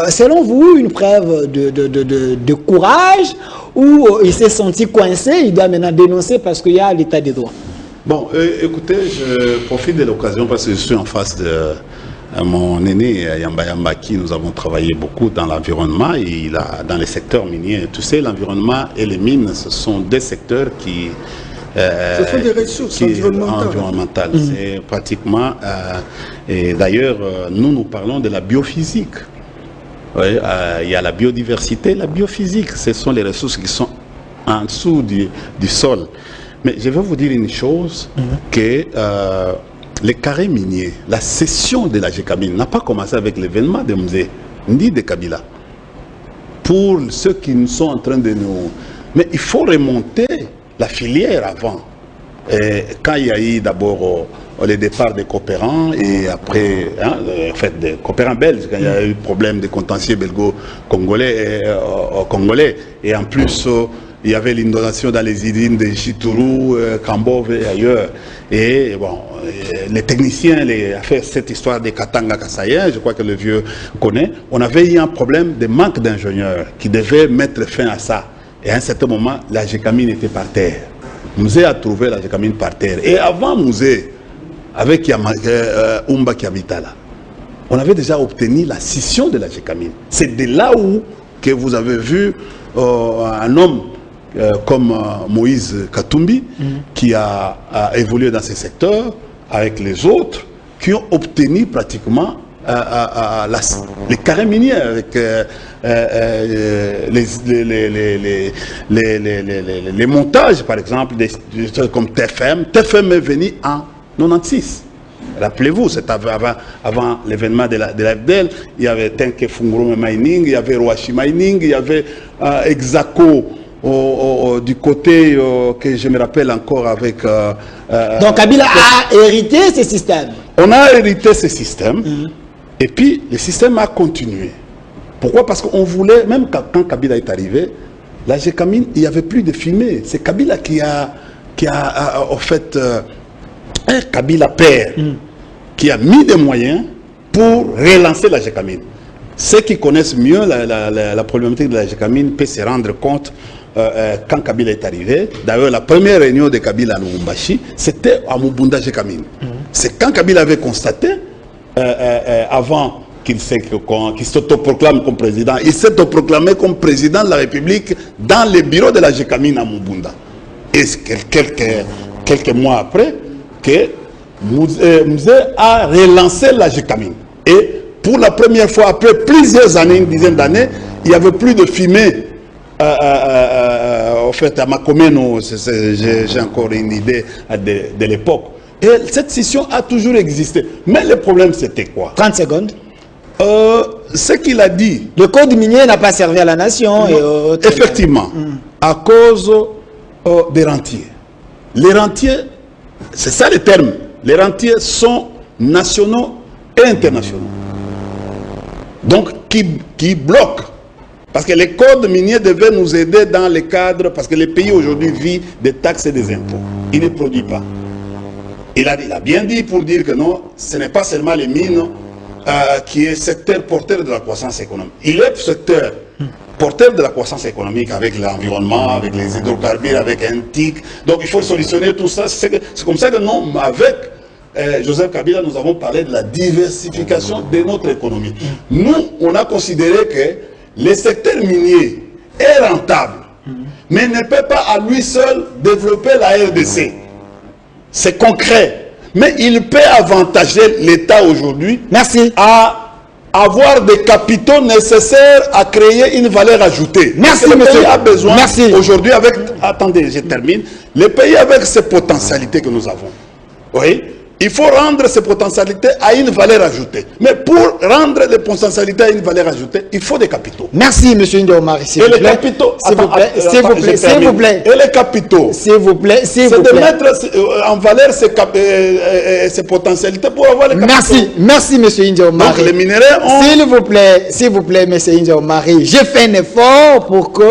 Selon vous, une preuve de courage ou il s'est senti coincé, il doit maintenant dénoncer parce qu'il y a l'état des droits? Bon, écoutez, je profite de l'occasion parce que je suis en face de mon aîné Yamba Yamba qui nous avons travaillé beaucoup dans l'environnement et dans les secteurs miniers. Tu sais, l'environnement et les mines, ce sont des secteurs qui... ce sont des ressources environnementales. C'est pratiquement... et d'ailleurs, nous parlons de la biophysique. Oui, il y a la biodiversité, la biophysique. Ce sont les ressources qui sont en dessous du sol. Mais je vais vous dire une chose, que les carrés miniers, la cession de la Gécamine n'a pas commencé avec l'événement de Mzee, ni de Kabila. Pour ceux qui nous sont en train de nous... Mais il faut remonter la filière avant. Et quand il y a eu d'abord le départ des coopérants et après, en fait, des coopérants belges, quand il y a eu problème de contentieux belgo-congolais, et en plus, il y avait l'inondation dans les usines de Chituru, Kambove et ailleurs. Et bon, les techniciens ont fait cette histoire de Katanga Kassayen, je crois que le vieux connaît. On avait eu un problème de manque d'ingénieurs qui devait mettre fin à ça. Et à un certain moment, la Gécamine était par terre. Mzee a trouvé la Gécamine par terre. Et avant Mzee, avec Umba qui habite là, on avait déjà obtenu la scission de la Gécamine. C'est de là où que vous avez vu un homme comme Moïse Katumbi, qui a évolué dans ces secteurs avec les autres, qui ont obtenu pratiquement les carrés miniers avec les montages, par exemple, des choses comme TFM. TFM est venu en 96. Rappelez-vous, c'est avant l'événement de la FDL, il y avait Tenke Fungurume Mining, il y avait Roachi Mining, il y avait Exaco du côté que je me rappelle encore avec... Donc Kabila a hérité ce système. On a hérité ce système, et puis le système a continué. Pourquoi? Parce qu'on voulait, même quand Kabila est arrivé, la Gécamine, il n'y avait plus de fumée. C'est Kabila qui a en fait, Kabila père, qui a mis des moyens pour relancer la Gécamine. Ceux qui connaissent mieux la problématique de la Gécamine peuvent se rendre compte quand Kabila est arrivé. D'ailleurs, la première réunion de Kabila à Lubumbashi, c'était à Mubunda Gécamine. C'est quand Kabila avait constaté, avant qu'il s'autoproclame comme président, il s'est autoproclamé comme président de la République dans le bureau de la Gécamine à Mubunda. Et quelques mois après, que Mouzé a relancé la Gécamine. Et pour la première fois, après plusieurs années, une dizaine d'années, il n'y avait plus de fumée. En fait, à Makomeno, j'ai encore une idée de l'époque. Et cette scission a toujours existé. Mais le problème, c'était quoi? 30 secondes. Ce qu'il a dit. Le code minier n'a pas servi à la nation. Effectivement, à cause des rentiers. Les rentiers, c'est ça le terme. Les rentiers sont nationaux et internationaux. Donc, qui bloquent. Parce que les codes miniers devaient nous aider dans le cadre, parce que le pays aujourd'hui vit des taxes et des impôts. Il ne produit pas. Il a bien dit pour dire que non, ce n'est pas seulement les mines qui est secteur porteur de la croissance économique. Il est secteur porteur de la croissance économique avec l'environnement, avec les hydrocarbures, avec un TIC. Donc il faut solutionner tout ça. C'est comme ça que non, avec Joseph Kabila, nous avons parlé de la diversification de notre économie. Nous, on a considéré que le secteur minier est rentable, mais ne peut pas à lui seul développer la RDC. C'est concret. Mais il peut avantager l'État aujourd'hui à avoir des capitaux nécessaires à créer une valeur ajoutée. Merci, le monsieur. pays a besoin aujourd'hui avec... Merci. Attendez, je termine. Le pays avec ces potentialités que nous avons. Oui. Il faut rendre ces potentialités à une valeur ajoutée. Mais pour rendre les potentialités à une valeur ajoutée, il faut des capitaux. Merci, M. India Omari. Et les capitaux, s'il vous plaît, s'il vous plaît, s'il vous plaît. Et les capitaux, s'il vous plaît, s'il vous plaît. C'est de mettre en valeur ces potentialités pour avoir les capitaux. Merci, M. India Omari. Donc les minéraux ont... S'il vous plaît, M. India Omari, j'ai fait un effort pour que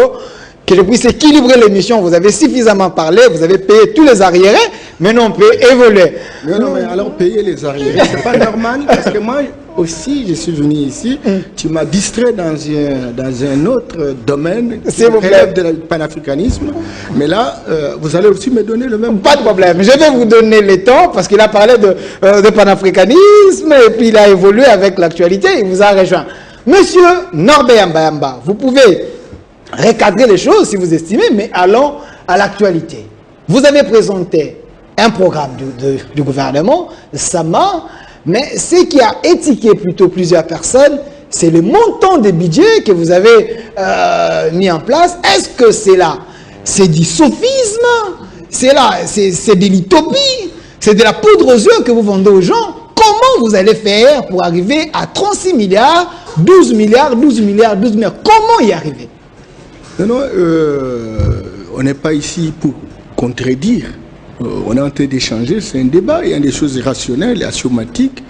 je puisse équilibrer l'émission. Vous avez suffisamment parlé, vous avez payé tous les arriérés, maintenant on peut évoluer. Non, mais alors payer les arriérés, c'est pas normal, parce que moi aussi, je suis venu ici, tu m'as distrait dans un autre domaine qui relève du panafricanisme, mais là, vous allez aussi me donner le même... Pas de problème, je vais vous donner le temps, parce qu'il a parlé de panafricanisme, et puis il a évolué avec l'actualité, il vous a rejoint. Monsieur Norbert Mbayamba, vous pouvez recadrer les choses si vous estimez, mais allons à l'actualité. Vous avez présenté un programme du gouvernement, Sama, mais ce qui a étiqueté plutôt plusieurs personnes, c'est le montant des budgets que vous avez mis en place. Est-ce que c'est là? C'est du sophisme? C'est là, c'est de l'utopie? C'est de la poudre aux yeux que vous vendez aux gens? Comment vous allez faire pour arriver à 36 milliards, 12 milliards, 12 milliards, 12 milliards? Comment y arriver? Non, on n'est pas ici pour contredire. On est en train d'échanger, c'est un débat. Il y a des choses rationnelles et axiomatiques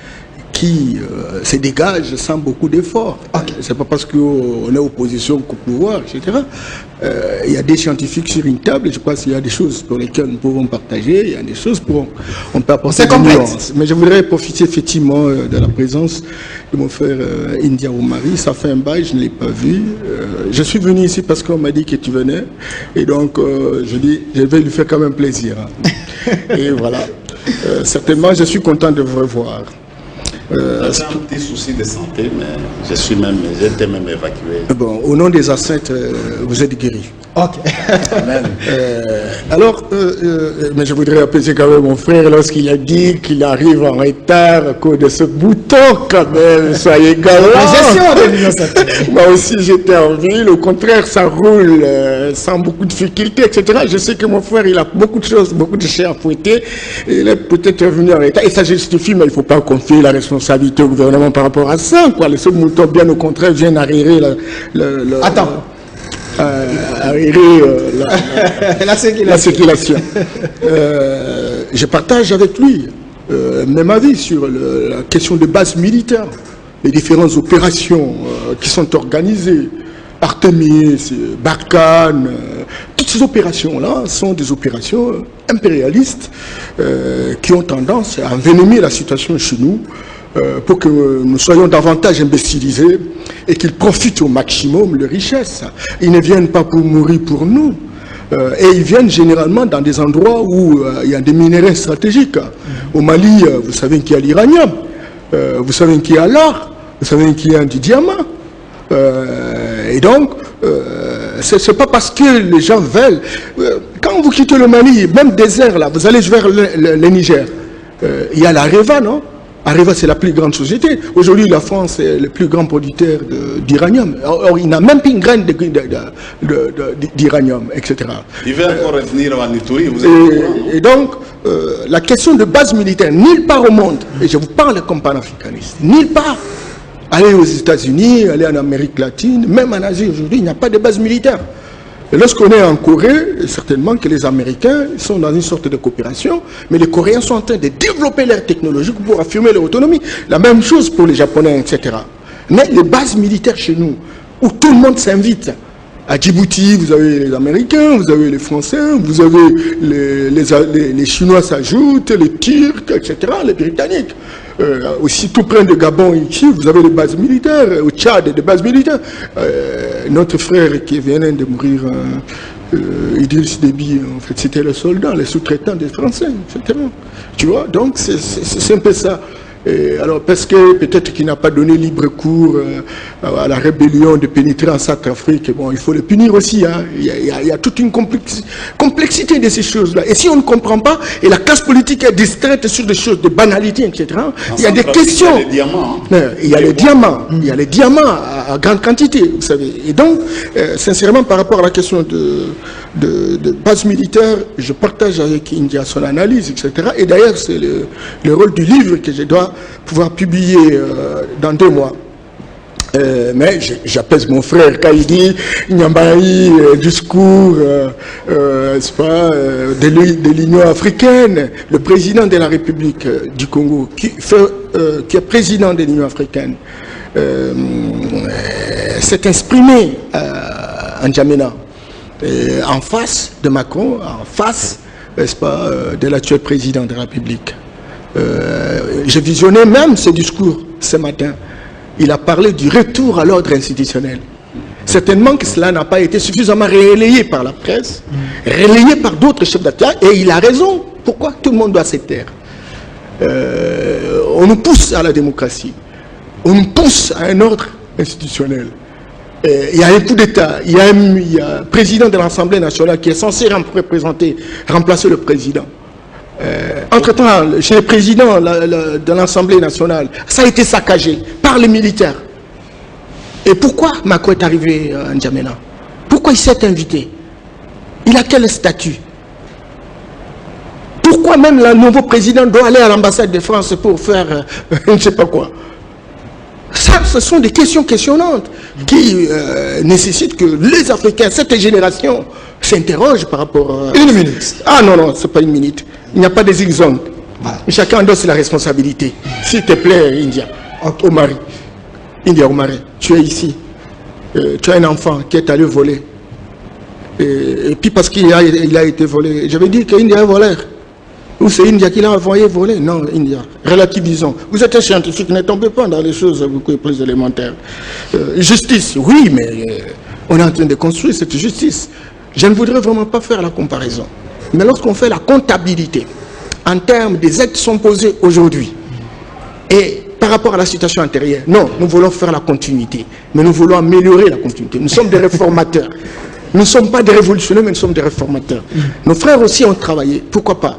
qui se dégagent sans beaucoup d'efforts. Okay. C'est pas parce qu'on est opposition qu'au pouvoir, etc. Il y a des scientifiques sur une table, et je crois qu'il y a des choses pour lesquelles nous pouvons partager, il y a des choses pour on peut apporter des nuances. Mais je voudrais profiter effectivement de la présence de mon frère India Omari. Ça fait un bail, je ne l'ai pas vu. Je suis venu ici parce qu'on m'a dit que tu venais, et donc je dis, je vais lui faire quand même plaisir. Et voilà. Certainement, je suis content de vous revoir. J'ai un petit souci de santé, mais j'ai été même évacué. Bon, au nom des ancêtres, vous êtes guéri. Ok. Alors, mais je voudrais apaiser quand même mon frère lorsqu'il a dit qu'il arrive en retard à cause de ce bouton quand même. Soyez galant. Moi aussi, j'étais en ville. Au contraire, ça roule sans beaucoup de difficultés, etc. Je sais que mon frère, il a beaucoup de choses, beaucoup de chair à fouetter. Il est peut-être venu en retard. Et ça justifie, mais il ne faut pas confier la responsabilité au gouvernement par rapport à ça. Quoi. Le seul mouton, bien au contraire, vient arriérer Attends. La circulation. Je partage avec lui même avis sur la question de base militaire, les différentes opérations qui sont organisées, Artemis, Barkhane, toutes ces opérations-là sont des opérations impérialistes qui ont tendance à envenimer la situation chez nous pour que nous soyons davantage imbécilisés et qu'ils profitent au maximum de richesses. Ils ne viennent pas pour mourir pour nous. Et ils viennent généralement dans des endroits où il y a des minéraux stratégiques. Au Mali, vous savez qu'il y a l'uranium, vous savez qu'il y a l'or, vous savez qu'il y a du diamant. Et donc, c'est pas parce que les gens veulent... quand vous quittez le Mali, même désert, là, vous allez vers le Niger, il y a l'Areva, non? Areva, c'est la plus grande société. Aujourd'hui, la France est le plus grand producteur d'uranium. Or, il n'a même plus une graine d'uranium, etc. Il va encore revenir en Ituri, vous êtes au courant, non? Et donc, la question de base militaire, nulle part au monde, et je vous parle comme panafricaniste, nulle part. Allez aux États-Unis, allez en Amérique latine, même en Asie aujourd'hui, il n'y a pas de base militaire. Et lorsqu'on est en Corée, certainement que les Américains sont dans une sorte de coopération, mais les Coréens sont en train de développer leur technologie pour affirmer leur autonomie. La même chose pour les Japonais, etc. Mais les bases militaires chez nous, où tout le monde s'invite, à Djibouti, vous avez les Américains, vous avez les Français, vous avez les Chinois s'ajoutent, les Turcs, etc., les Britanniques. Aussi tout près de Gabon ici, vous avez des bases militaires, au Tchad, des bases militaires. Notre frère qui vient de mourir, Idriss Déby, en fait, c'était le soldat, les sous-traitants des Français, etc. Tu vois, donc c'est un peu ça. Et alors, parce que peut-être qu'il n'a pas donné libre cours à la rébellion de pénétrer en Centrafrique, bon, il faut le punir aussi. Hein. Il y a toute une complexité de ces choses-là. Et si on ne comprend pas, et la classe politique est distraite sur des choses de banalité, etc., il y a des questions. Il y a les diamants. Hein. Il y a les diamants. Il y a les diamants à grande quantité, vous savez. Et donc, sincèrement, par rapport à la question de base militaire, je partage avec India son analyse, etc. Et d'ailleurs, c'est le rôle du livre que je dois pouvoir publier dans 2 mois. Mais j'apaise mon frère quand il dit Nyambaï, discours de l'Union africaine. Le président de la République du Congo, qui est président de l'Union africaine, s'est exprimé en N'Djamena, en face de Macron, en face, n'est-ce pas, de l'actuel président de la République. J'ai visionné même ce discours ce matin. Il a parlé du retour à l'ordre institutionnel. Certainement que cela n'a pas été suffisamment relayé par la presse, relayé par d'autres chefs d'État, et il a raison. Pourquoi tout le monde doit se taire? On nous pousse à la démocratie, on nous pousse à un ordre institutionnel. Il y a un coup d'État, il y a un président de l'Assemblée nationale qui est censé remplacer le président. Entre-temps, chez le président de l'Assemblée nationale, ça a été saccagé par les militaires. Et pourquoi Macron est arrivé à N'Djamena? Pourquoi il s'est invité? Il a quel statut? Pourquoi même le nouveau président doit aller à l'ambassade de France pour faire je ne sais pas quoi? Ça, ce sont des questions questionnantes qui nécessitent que les Africains, cette génération, s'interrogent par rapport à... 1 minute. Ah non, c'est pas 1 minute. Il n'y a pas des exemples. Voilà. Chacun endosse la responsabilité. S'il te plaît, India, okay. Omari, India Omari, tu es ici. Tu as un enfant qui est allé voler. Et puis parce qu'il a été volé, je vais dire qu'India est un voleur. Ou c'est India qui l'a envoyé voler? Non, India. Relativisons. Vous êtes un scientifique, ne tombez pas dans les choses beaucoup plus élémentaires. Justice, oui, mais on est en train de construire cette justice. Je ne voudrais vraiment pas faire la comparaison. Mais lorsqu'on fait la comptabilité, en termes des actes qui sont posés aujourd'hui, et par rapport à la situation antérieure, non, nous voulons faire la continuité, mais nous voulons améliorer la continuité. Nous sommes des réformateurs. Nous ne sommes pas des révolutionnaires, mais nous sommes des réformateurs. Nos frères aussi ont travaillé, pourquoi pas?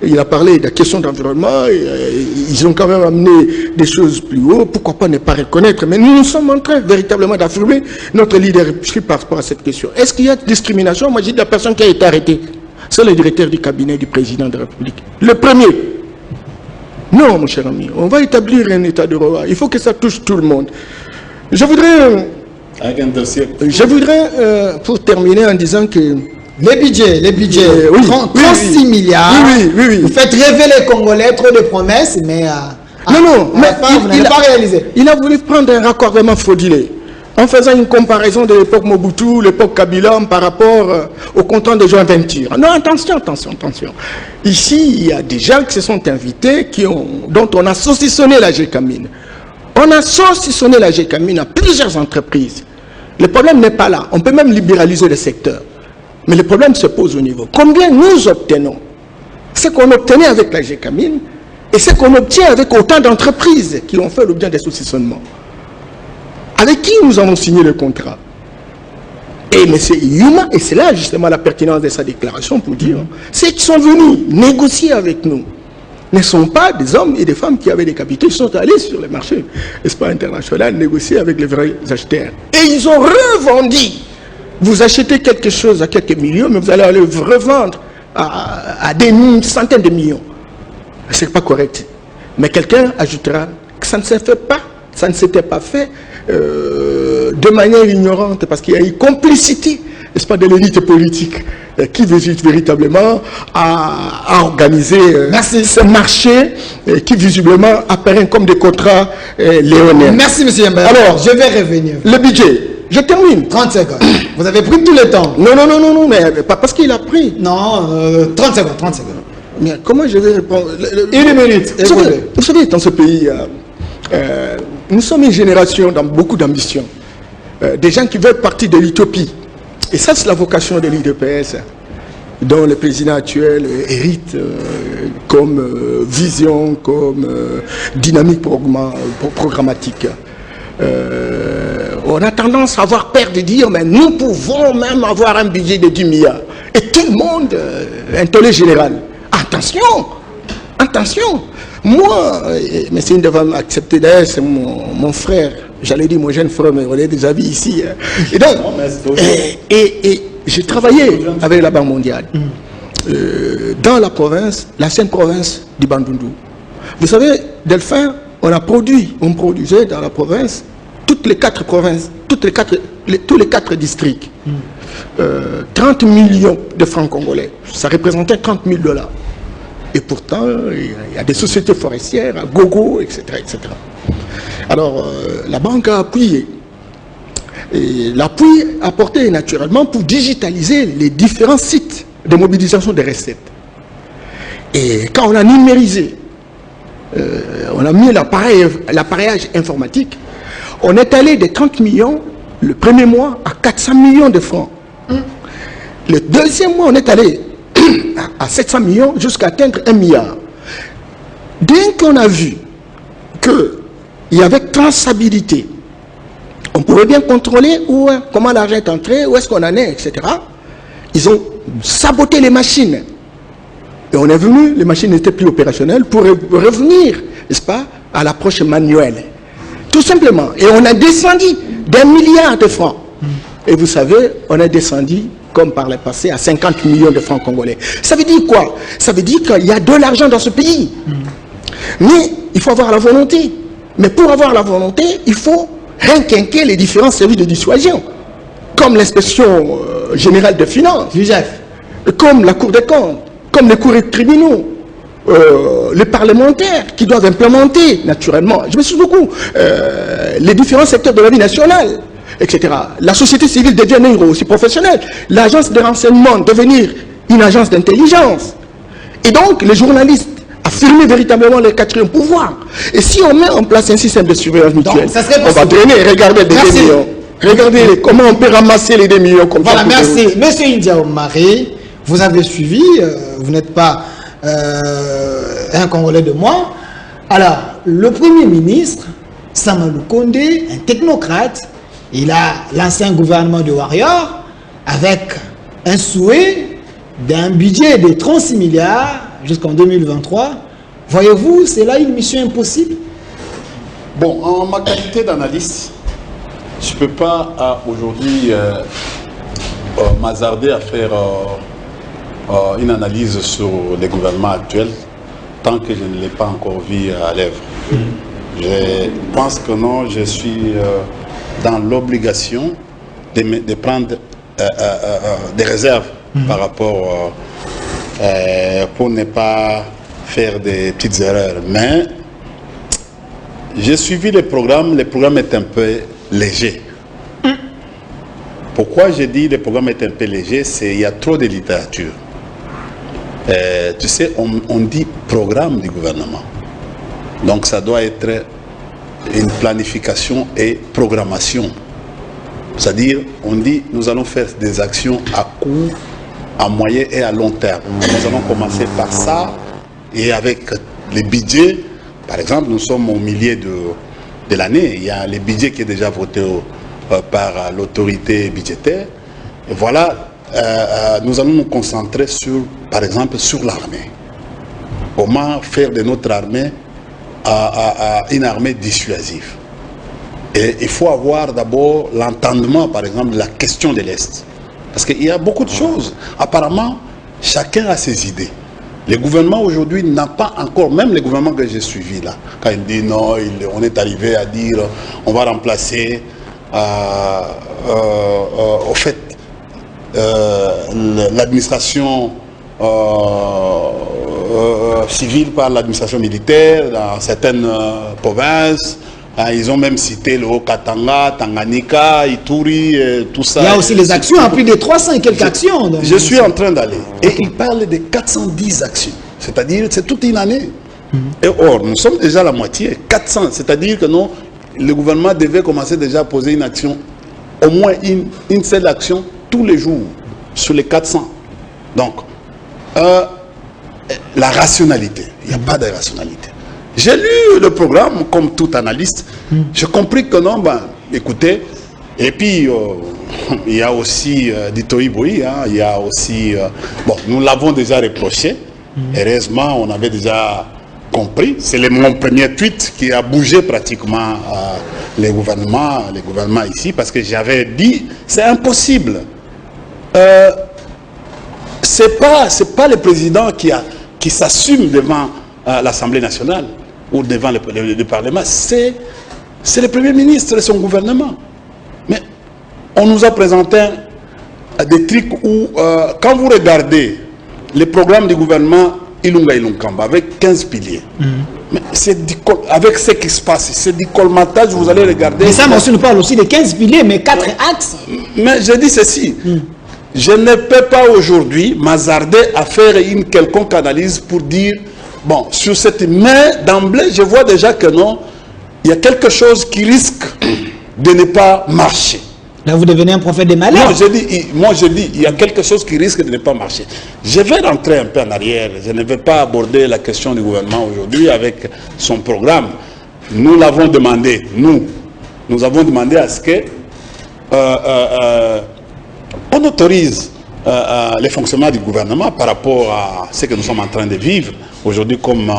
Il a parlé de la question d'environnement, ils ont quand même amené des choses plus haut, pourquoi pas ne pas reconnaître? Mais nous sommes en train véritablement d'affirmer notre leadership par rapport à cette question. Est-ce qu'il y a discrimination? Moi, j'ai dit la personne qui a été arrêtée, c'est le directeur du cabinet du président de la République. Le premier. Non, mon cher ami, on va établir un état de droit. Il faut que ça touche tout le monde. Je voudrais, pour terminer en disant que les budgets, oui, 36 milliards. Oui. Vous faites rêver les Congolais, trop de promesses, mais non, mais vous n'avez pas réalisé. Il a voulu prendre un raccordement fraudulé. en faisant une comparaison de l'époque Mobutu, l'époque Kabila par rapport au comptant de joint venture. Non, attention. Ici, il y a des gens qui se sont invités, dont on a saucissonné la GECAMIN. On a saucissonné la GECAMIN à plusieurs entreprises. Le problème n'est pas là. On peut même libéraliser le secteur. Mais le problème se pose au niveau. Combien nous obtenons? Ce qu'on obtenait avec la GECAMIN et ce qu'on obtient avec autant d'entreprises qui ont fait l'objet des saucissonnements. Avec qui nous avons signé le contrat? Et M. Yuma, et c'est là justement la pertinence de sa déclaration pour dire, ceux qui sont venus négocier avec nous ne sont pas des hommes et des femmes qui avaient des capitaux, ils sont allés sur le marché, n'est-ce pas, international, négocier avec les vrais acheteurs. Et ils ont revendu. Vous achetez quelque chose à quelques millions, mais vous allez le revendre à des centaines de millions. Ce n'est pas correct. Mais quelqu'un ajoutera que ça ne s'est fait pas, ça ne s'était pas fait de manière ignorante, parce qu'il y a eu complicité, n'est-ce pas, de l'élite politique qui visite véritablement à organiser ce marché qui visiblement apparaît comme des contrats léoniens. Merci, M. Yamba. Alors, je vais revenir. Le budget, je termine. 30 secondes. Vous avez pris tout le temps. Non, mais pas parce qu'il a pris. Non, 30 secondes. Mais comment je vais répondre? Une minute. Vous savez, dans ce pays, nous sommes une génération dans beaucoup d'ambition. Des gens qui veulent partir de l'utopie. Et ça, c'est la vocation de l'IDPS, dont le président actuel hérite comme vision, comme dynamique programmatique. On a tendance à avoir peur de dire, mais nous pouvons même avoir un budget de 10 milliards. Et tout le monde, intoléré général. Attention. Moi, mais c'est une devant accepter d'ailleurs, c'est mon frère, j'allais dire mon jeune frère, mais on est déjà vu ici. Et donc, et j'ai travaillé avec la Banque mondiale dans la province, l'ancienne province du Bandundu. Vous savez, Delphin, on produisait dans la province, toutes les 4 provinces, tous les 4 districts, 30 millions de francs congolais. Ça représentait 30 000 $. Et pourtant, il y a des sociétés forestières, à gogo, etc. Alors, la banque a appuyé. Et l'appui apporté naturellement pour digitaliser les différents sites de mobilisation des recettes. Et quand on a numérisé, on a mis l'appareillage informatique, on est allé de 30 millions le premier mois à 400 millions de francs. Le deuxième mois, on est allé à 700 millions jusqu'à atteindre 1 milliard. Dès qu'on a vu qu'il y avait traçabilité, on pouvait bien contrôler comment l'argent est entré, où est-ce qu'on en est, etc. Ils ont saboté les machines. Et on est venu, les machines n'étaient plus opérationnelles pour revenir, n'est-ce pas, à l'approche manuelle. Tout simplement. Et on a descendu d'1 milliard de francs. Et vous savez, on est descendu, comme par le passé, à 50 millions de francs congolais. Ça veut dire quoi? Ça veut dire qu'il y a de l'argent dans ce pays. Mais il faut avoir la volonté. Mais pour avoir la volonté, il faut requinquer les différents services de dissuasion, comme l'inspection générale des finances, comme la Cour des comptes, comme les cours tribunaux, les parlementaires qui doivent implémenter, naturellement, je me suis beaucoup, les différents secteurs de la vie nationale, etc. La société civile devient un héros aussi professionnel. L'agence de renseignement devenir une agence d'intelligence. Et donc, les journalistes affirmer véritablement le 4e pouvoir. Et si on met en place un système de surveillance mutuelle, on va drainer, regardez des 2 millions. Regardez comment on peut ramasser les 2 millions comme ça. Voilà, merci. Monsieur India Omari, vous avez suivi, vous n'êtes pas un Congolais de moi. Alors, le Premier ministre, Samalou Kondé, un technocrate, il a lancé un gouvernement de warriors avec un souhait d'un budget de 36 milliards jusqu'en 2023. Voyez-vous, c'est là une mission impossible? Bon, en ma qualité d'analyste, je ne peux pas aujourd'hui m'hasarder à faire une analyse sur les gouvernements actuels tant que je ne l'ai pas encore vu à l'œuvre. Je pense que non, je suis dans l'obligation de prendre des réserves par rapport pour ne pas faire des petites erreurs. Mais j'ai suivi le programme est un peu léger. Pourquoi j'ai dit le programme est un peu léger, c'est qu'il y a trop de littérature. Tu sais, on dit programme du gouvernement. Donc ça doit être une planification et programmation. C'est-à-dire, on dit, nous allons faire des actions à court, à moyen et à long terme. Nous allons commencer par ça, et avec les budgets, par exemple, nous sommes au milieu de l'année, il y a le budget qui est déjà voté par l'autorité budgétaire. Et voilà, nous allons nous concentrer sur, par exemple, sur l'armée. Comment faire de notre armée une armée dissuasive. Et il faut avoir d'abord l'entendement, par exemple, de la question de l'Est. Parce qu'il y a beaucoup de choses. Apparemment, chacun a ses idées. Le gouvernement aujourd'hui n'a pas encore, même le gouvernement que j'ai suivi là, quand il dit non, on est arrivé à dire on va remplacer au fait l'administration civile par l'administration militaire dans certaines provinces. Ils ont même cité le Haut-Katanga, Tanganyika, Ituri, tout ça. Il y a aussi les actions, plus de 300 et quelques actions. Je suis en train d'aller. Et il parle de 410 actions. C'est-à-dire, c'est toute une année. Et or, nous sommes déjà à la moitié, 400. C'est-à-dire que non, le gouvernement devait commencer déjà à poser une action, au moins une seule action, tous les jours, sur les 400. Donc, la rationalité. Il n'y a pas de rationalité. J'ai lu le programme comme tout analyste. J'ai compris que non, écoutez, et puis il y a aussi Ditoyi Boyi, il y a aussi, bon, nous l'avons déjà reproché. Heureusement, on avait déjà compris. C'est mon premier tweet qui a bougé pratiquement les gouvernements ici, parce que j'avais dit, c'est impossible. C'est pas le président qui s'assume devant l'Assemblée nationale ou devant le Parlement, c'est le Premier ministre et son gouvernement. Mais on nous a présenté des trucs où, quand vous regardez le programme du gouvernement Ilunga Ilunkamba avec 15 piliers, mais avec ce qui se passe, c'est du colmatage, vous allez regarder. Mais ça, monsieur nous parle aussi de 15 piliers, mais 4 axes. Mais je dis ceci. Je ne peux pas aujourd'hui m'hasarder à faire une quelconque analyse pour dire, bon, sur cette... Mais d'emblée, je vois déjà que non, il y a quelque chose qui risque de ne pas marcher. Là, vous devenez un prophète des malheurs. Non, je dis, il y a quelque chose qui risque de ne pas marcher. Je vais rentrer un peu en arrière. Je ne vais pas aborder la question du gouvernement aujourd'hui avec son programme. Nous l'avons demandé, nous avons demandé à ce que... on autorise les fonctionnements du gouvernement par rapport à ce que nous sommes en train de vivre aujourd'hui, comme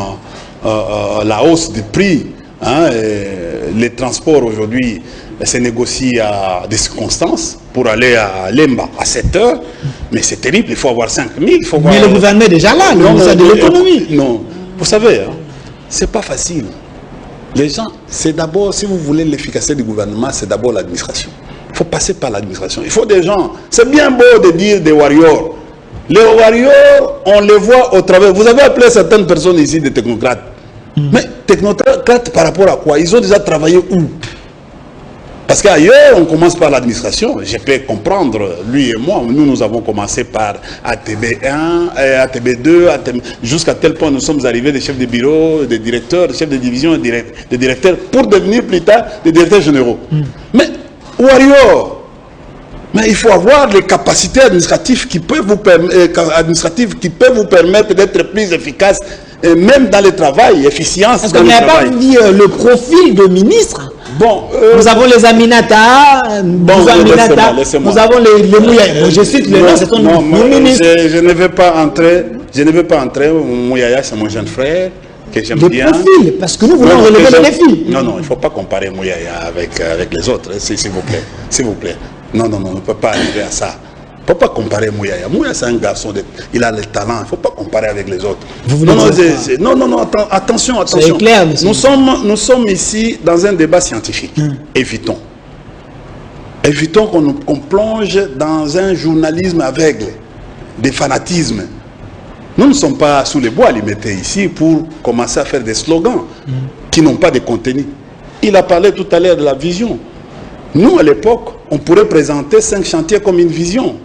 la hausse des prix, les transports aujourd'hui se négocient à des circonstances pour aller à Lemba à 7 heures, mais c'est terrible, il faut avoir 5 000. Mais le gouvernement est déjà là, le ministère de l'économie. Non, vous savez, c'est pas facile. Les gens, c'est d'abord, si vous voulez l'efficacité du gouvernement, c'est d'abord l'administration. Il faut passer par l'administration. Il faut des gens. C'est bien beau de dire des warriors. Les warriors, on les voit au travers. Vous avez appelé certaines personnes ici des technocrates. Mais technocrates par rapport à quoi? Ils ont déjà travaillé où? Parce qu'ailleurs, on commence par l'administration. Je peux comprendre, lui et moi, nous avons commencé par ATB1, ATB2, jusqu'à tel point nous sommes arrivés des chefs de bureau, des directeurs, des chefs de division, des directeurs, pour devenir plus tard des directeurs généraux. Mais warrior, mais il faut avoir les capacités administratives qui peuvent vous permettre d'être plus efficace, et même dans le travail, efficience. Est-ce qu'on n'a pas dit le profil de ministre? Bon, nous avons les Aminata, nous avons les Mouyaya. Je cite le nom, c'est ton ministre. Je ne vais pas entrer. Mouyaya, c'est mon jeune frère que j'aime bien. Le profil, parce que nous voulons relever le défi. Non, il ne faut pas comparer Mouyaya avec les autres, s'il vous plaît. S'il vous plaît. Non, on ne peut pas arriver à ça. Il ne faut pas comparer Mouyaya. Mouyaya, c'est un garçon, il a le talent. Il ne faut pas comparer avec les autres. Non, attention. C'est clair, nous sommes ici dans un débat scientifique. Évitons qu'on plonge dans un journalisme aveugle, des fanatismes. Nous ne sommes pas sous les bois alimentés ici pour commencer à faire des slogans qui n'ont pas de contenu. Il a parlé tout à l'heure de la vision. Nous, à l'époque, on pourrait présenter 5 chantiers comme une vision.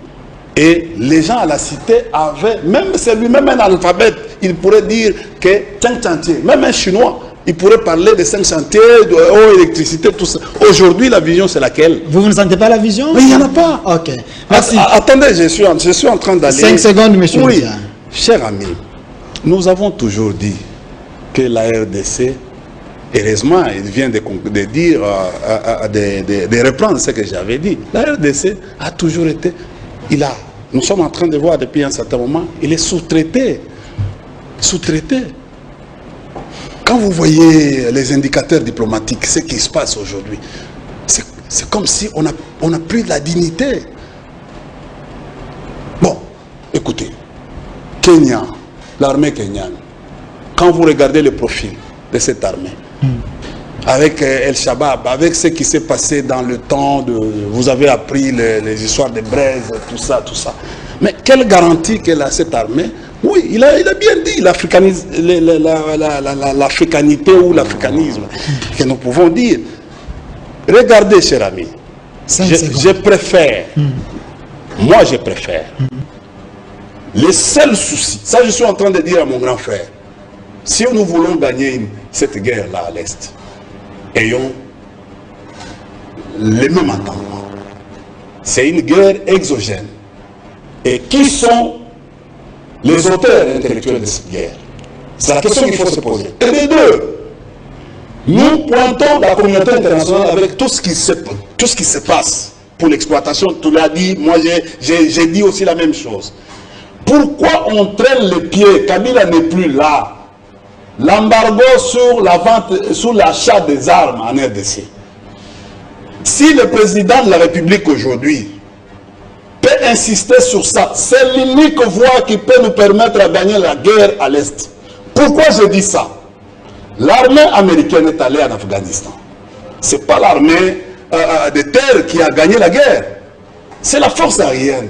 Et les gens à la cité avaient, même c'est lui-même un analphabète, il pourrait dire que 5 chantiers, même un Chinois, il pourrait parler de 5 chantiers, de eau, électricité, tout ça. Aujourd'hui, la vision, c'est laquelle? Vous ne sentez pas la vision? Mais il n'y en a pas. Ok. Merci. Attendez, je suis en train d'aller... 5 secondes, monsieur. Oui, cher ami, nous avons toujours dit que la RDC, heureusement, il vient de dire, de reprendre ce que j'avais dit. La RDC a toujours été... Nous sommes en train de voir depuis un certain moment, il est sous-traité. Sous-traité. Quand vous voyez les indicateurs diplomatiques, ce qui se passe aujourd'hui, c'est comme si on a pris de la dignité. Bon, écoutez, Kenya, l'armée kenyane, quand vous regardez le profil de cette armée, avec El-Shabaab, avec ce qui s'est passé dans le temps de... Vous avez appris les histoires de Braise, tout ça. Mais quelle garantie qu'elle a cette armée? Oui, il a bien dit l'africanité ou l'africanisme que nous pouvons dire. Regardez, cher ami, je préfère, moi je préfère, les seuls soucis, ça je suis en train de dire à mon grand frère, si nous voulons gagner cette guerre-là à l'Est, ayons les mêmes entendements. C'est une guerre exogène. Et qui sont les auteurs intellectuels de cette guerre? C'est la question qu'il faut se poser. Et les deux, nous pointons la communauté internationale avec tout ce qui se passe pour l'exploitation. Tu l'as dit, moi j'ai dit aussi la même chose. Pourquoi on traîne les pieds? Kabila n'est plus là. L'embargo sur la vente, sur l'achat des armes en RDC. Si le président de la République aujourd'hui peut insister sur ça, c'est l'unique voie qui peut nous permettre de gagner la guerre à l'Est. Pourquoi je dis ça? L'armée américaine est allée en Afghanistan. Ce n'est pas l'armée de terre qui a gagné la guerre. C'est la force aérienne.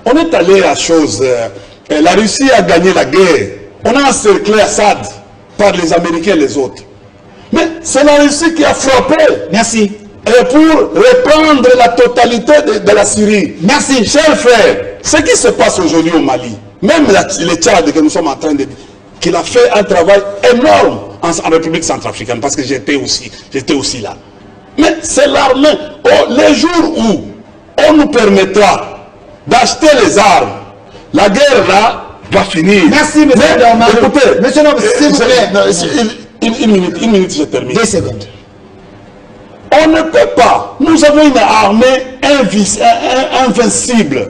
On est allé à chose. La Russie a gagné la guerre. On a encerclé Assad par les Américains et les autres. Mais c'est la Russie qui a frappé. Merci. Et pour reprendre la totalité de la Syrie. Merci. Chers frères, ce qui se passe aujourd'hui au Mali, même le Tchad que nous sommes en train de dire, qu'il a fait un travail énorme en République centrafricaine, parce que j'étais aussi là. Mais c'est l'armée. Les jours où on nous permettra d'acheter les armes, la guerre là va finir. Merci, monsieur Dorma. Écoutez, monsieur Dorma, s'il vous plaît. Une minute, je termine. 2 secondes. On ne peut pas. Nous avons une armée invincible.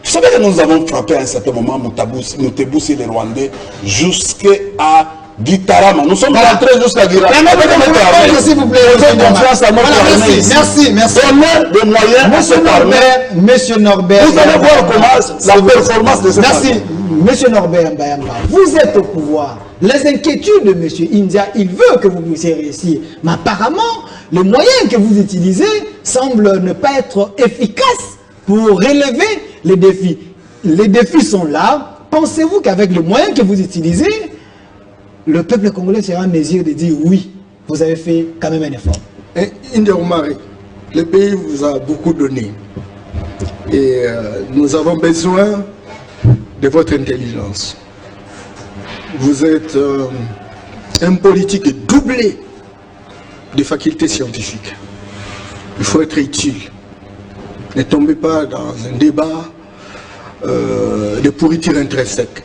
Vous savez que nous avons frappé à un certain moment Moutebousi et les Rwandais jusqu'à Gitarama. Nous sommes rentrés jusqu'à Gitarama. S'il vous plaît, merci. Donnez des moyens à cette armée. Monsieur Norbert. Vous allez voir comment la performance de cette armée. Monsieur Norbert Mbayamba, vous êtes au pouvoir. Les inquiétudes de monsieur India, il veut que vous puissiez réussir. Mais apparemment, les moyens que vous utilisez semblent ne pas être efficaces pour relever les défis. Les défis sont là. Pensez-vous qu'avec les moyens que vous utilisez, le peuple congolais sera en mesure de dire oui, vous avez fait quand même un effort? India Omari, le pays vous a beaucoup donné. Et nous avons besoin de votre intelligence. Vous êtes un politique doublé de facultés scientifiques. Il faut être utile. Ne tombez pas dans un débat de pourriture intrinsèque,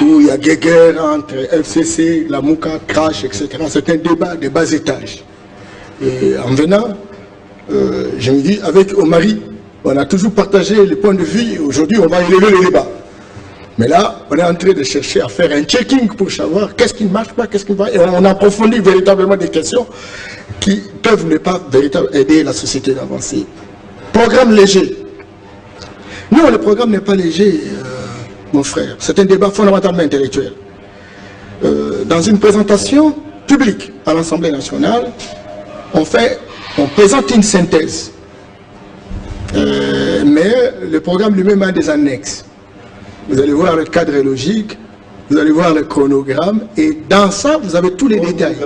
où il y a guerre entre FCC, la Mouka, Crash, etc. C'est un débat de bas étage. Et en venant, je me dis, avec Omari, on a toujours partagé les points de vue. Aujourd'hui, on va élever le débat. Mais là, on est en train de chercher à faire un checking pour savoir qu'est-ce qui ne marche pas, qu'est-ce qui va. Et on approfondit véritablement des questions qui peuvent ne pas véritablement aider la société d'avancer. Programme léger. Non, le programme n'est pas léger, mon frère. C'est un débat fondamentalement intellectuel. Dans une présentation publique à l'Assemblée nationale, on présente une synthèse. Mais le programme lui-même a des annexes. Vous allez voir le cadre logique, vous allez voir le chronogramme, et dans ça, vous avez tous les détails.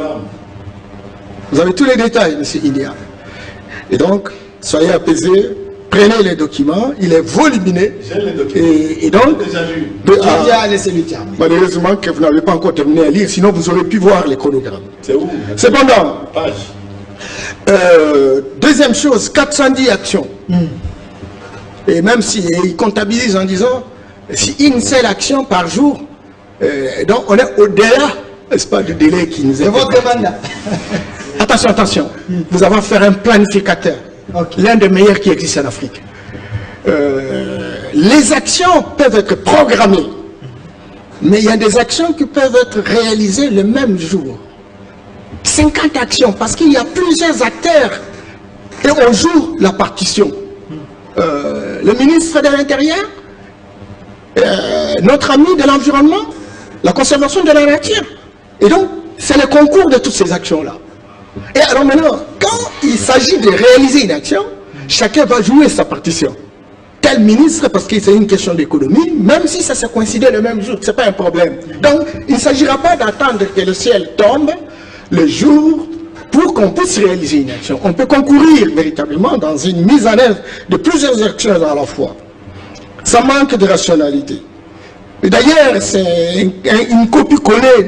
Vous avez tous les détails, M. Ilia. Et donc, soyez apaisés, prenez les documents, il est volumineux. J'ai les documents. Et donc, malheureusement que vous n'avez pas encore terminé à lire, sinon vous aurez pu voir les chronogrammes. C'est où? Cependant, Page. deuxième chose, 410 actions. Et même s'ils comptabilisent en disant, si une seule action par jour, donc on est au-delà, n'est-ce pas, du délai qui nous est... votre mandat. Attention, attention, nous avons fait un planificateur, l'un des meilleurs qui existe en Afrique. Les actions peuvent être programmées, mais il y a des actions qui peuvent être réalisées le même jour. 50 actions, parce qu'il y a plusieurs acteurs et on joue la partition. Le ministre de l'Intérieur, notre ami de l'environnement, la conservation de la nature. Et donc, c'est le concours de toutes ces actions-là. Et alors maintenant, quand il s'agit de réaliser une action, chacun va jouer sa partition. Tel ministre, parce que c'est une question d'économie, même si ça se coïncide le même jour, ce n'est pas un problème. Donc, il ne s'agira pas d'attendre que le ciel tombe le jour pour qu'on puisse réaliser une action. On peut concourir véritablement dans une mise en œuvre de plusieurs actions à la fois. Ça manque de rationalité. Et d'ailleurs, c'est une copie-collée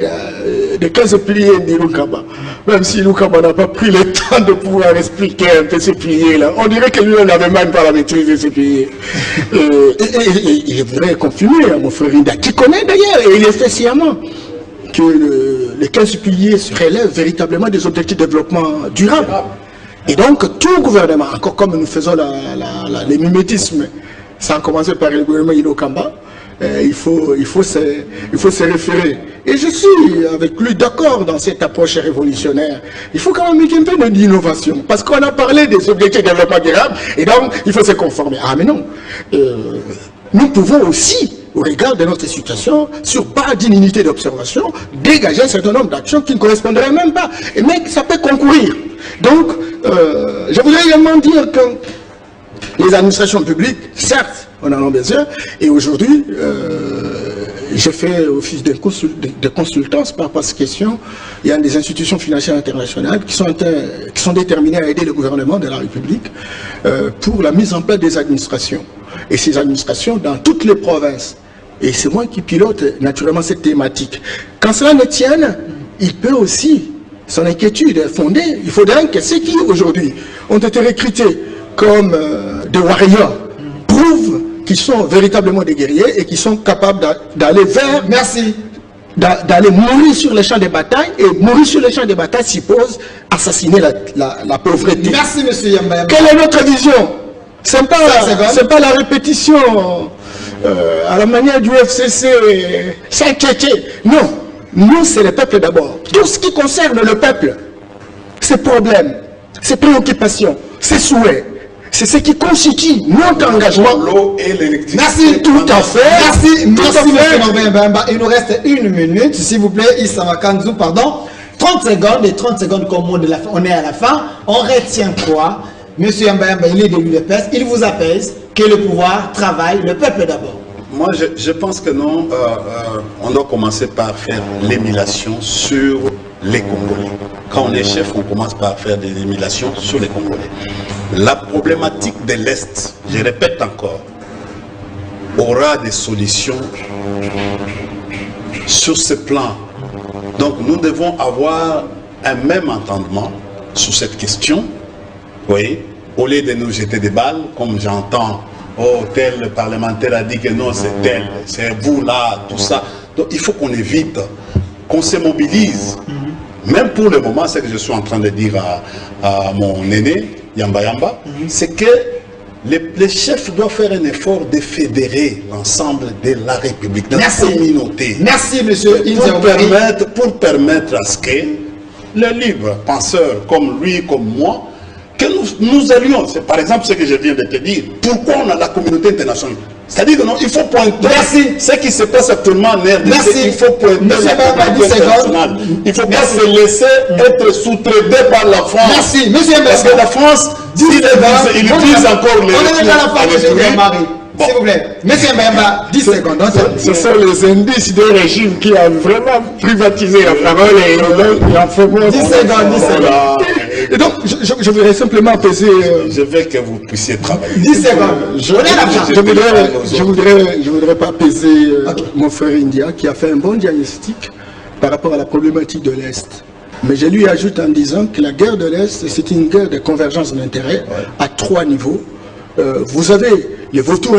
de 15 pliés d'Ilukaba. Même si Ilukaba n'a pas pris le temps de pouvoir expliquer un peu ces pliés-là. On dirait que lui-même n'avait même pas la maîtrise de ces pliés. Et il voudrait confirmer à mon frère Inda, qui connaît d'ailleurs, et il est fait sciemment, que les 15 piliers relèvent véritablement des objectifs de développement durable. Et donc, tout gouvernement, encore comme nous faisons les mimétismes, sans commencer par le gouvernement Ilokamba, il faut se référer. Et je suis avec lui d'accord dans cette approche révolutionnaire. Il faut quand même mettre un peu d'innovation. Parce qu'on a parlé des objectifs de développement durable, et donc il faut se conformer. Ah mais non, nous pouvons aussi, au regard de notre situation, sur base d'une unité d'observation, dégager un certain nombre d'actions qui ne correspondraient même pas. Mais ça peut concourir. Donc, je voudrais également dire que les administrations publiques, certes, on en a besoin, et aujourd'hui, j'ai fait office de consultance par rapport à cette question. Il y a des institutions financières internationales qui sont déterminées à aider le gouvernement de la République pour la mise en place des administrations. Et ces administrations dans toutes les provinces. Et c'est moi qui pilote naturellement cette thématique. Quand cela ne tienne, il peut aussi, son inquiétude est fondée. Il faudrait que ceux qui aujourd'hui ont été recrutés comme des warriors prouvent qu'ils sont véritablement des guerriers et qu'ils sont capables d'aller vers... Merci. D'aller mourir sur les champs de bataille, et mourir sur les champs de bataille suppose assassiner la pauvreté. Merci, monsieur Yamba. Quelle est notre vision? Ce n'est pas la répétition à la manière du FCC s'inquiéter. Non, nous c'est le peuple d'abord. Tout ce qui concerne le peuple, ses problèmes, ses préoccupations, ses souhaits, c'est ce qui constitue notre engagement. L'eau et l'électricité. Merci, tout à fait. Merci, monsieur Norbert Mbemba. Il nous reste 1 minute, s'il vous plaît, Issa Makanzou, pardon. 30 secondes, et 30 secondes comme on est à la fin. On retient quoi? Monsieur Mbemba, il est de l'UDPS, il vous apaise que le pouvoir travaille, le peuple d'abord. Moi, je pense que non, on doit commencer par faire l'émulation sur les Congolais. Quand on est chef, on commence par faire des émulations sur les Congolais. La problématique de l'Est, je répète encore, aura des solutions sur ce plan. Donc nous devons avoir un même entendement sur cette question. Oui, au lieu de nous jeter des balles, comme j'entends, oh, tel parlementaire a dit que non, c'est tel, c'est vous là, tout ça. Donc il faut qu'on évite, qu'on se mobilise. Même pour le moment, ce que je suis en train de dire à mon aîné, Yamba Yamba, c'est que les chefs doivent faire un effort de fédérer l'ensemble de la République, de la communauté. Merci, monsieur. Pour permettre à ce que les libres penseurs comme lui, comme moi, que nous allions, c'est par exemple ce que je viens de te dire, pourquoi on a la communauté internationale. C'est-à-dire que non, il faut pointer ce qui se passe actuellement en RDC, il faut pointer la communauté internationale. Il ne faut pas se laisser être sous-traité par la France. Merci, monsieur. Parce que la France, il utilise encore les... On est dans la fin, monsieur Marie. S'il vous plaît. Monsieur Mbemba, 10 secondes. Ce sont les indices d'un régime qui a vraiment privatisé la parole et en fait... 10 secondes, 10 secondes. Et donc, je voudrais simplement apaiser... Je veux que vous puissiez travailler. 10 secondes. Je voudrais pas apaiser mon frère India qui a fait un bon diagnostic par rapport à la problématique de l'Est. Mais je lui ajoute en disant que la guerre de l'Est, c'est une guerre de convergence d'intérêts à 3 niveaux. Vous avez les vautours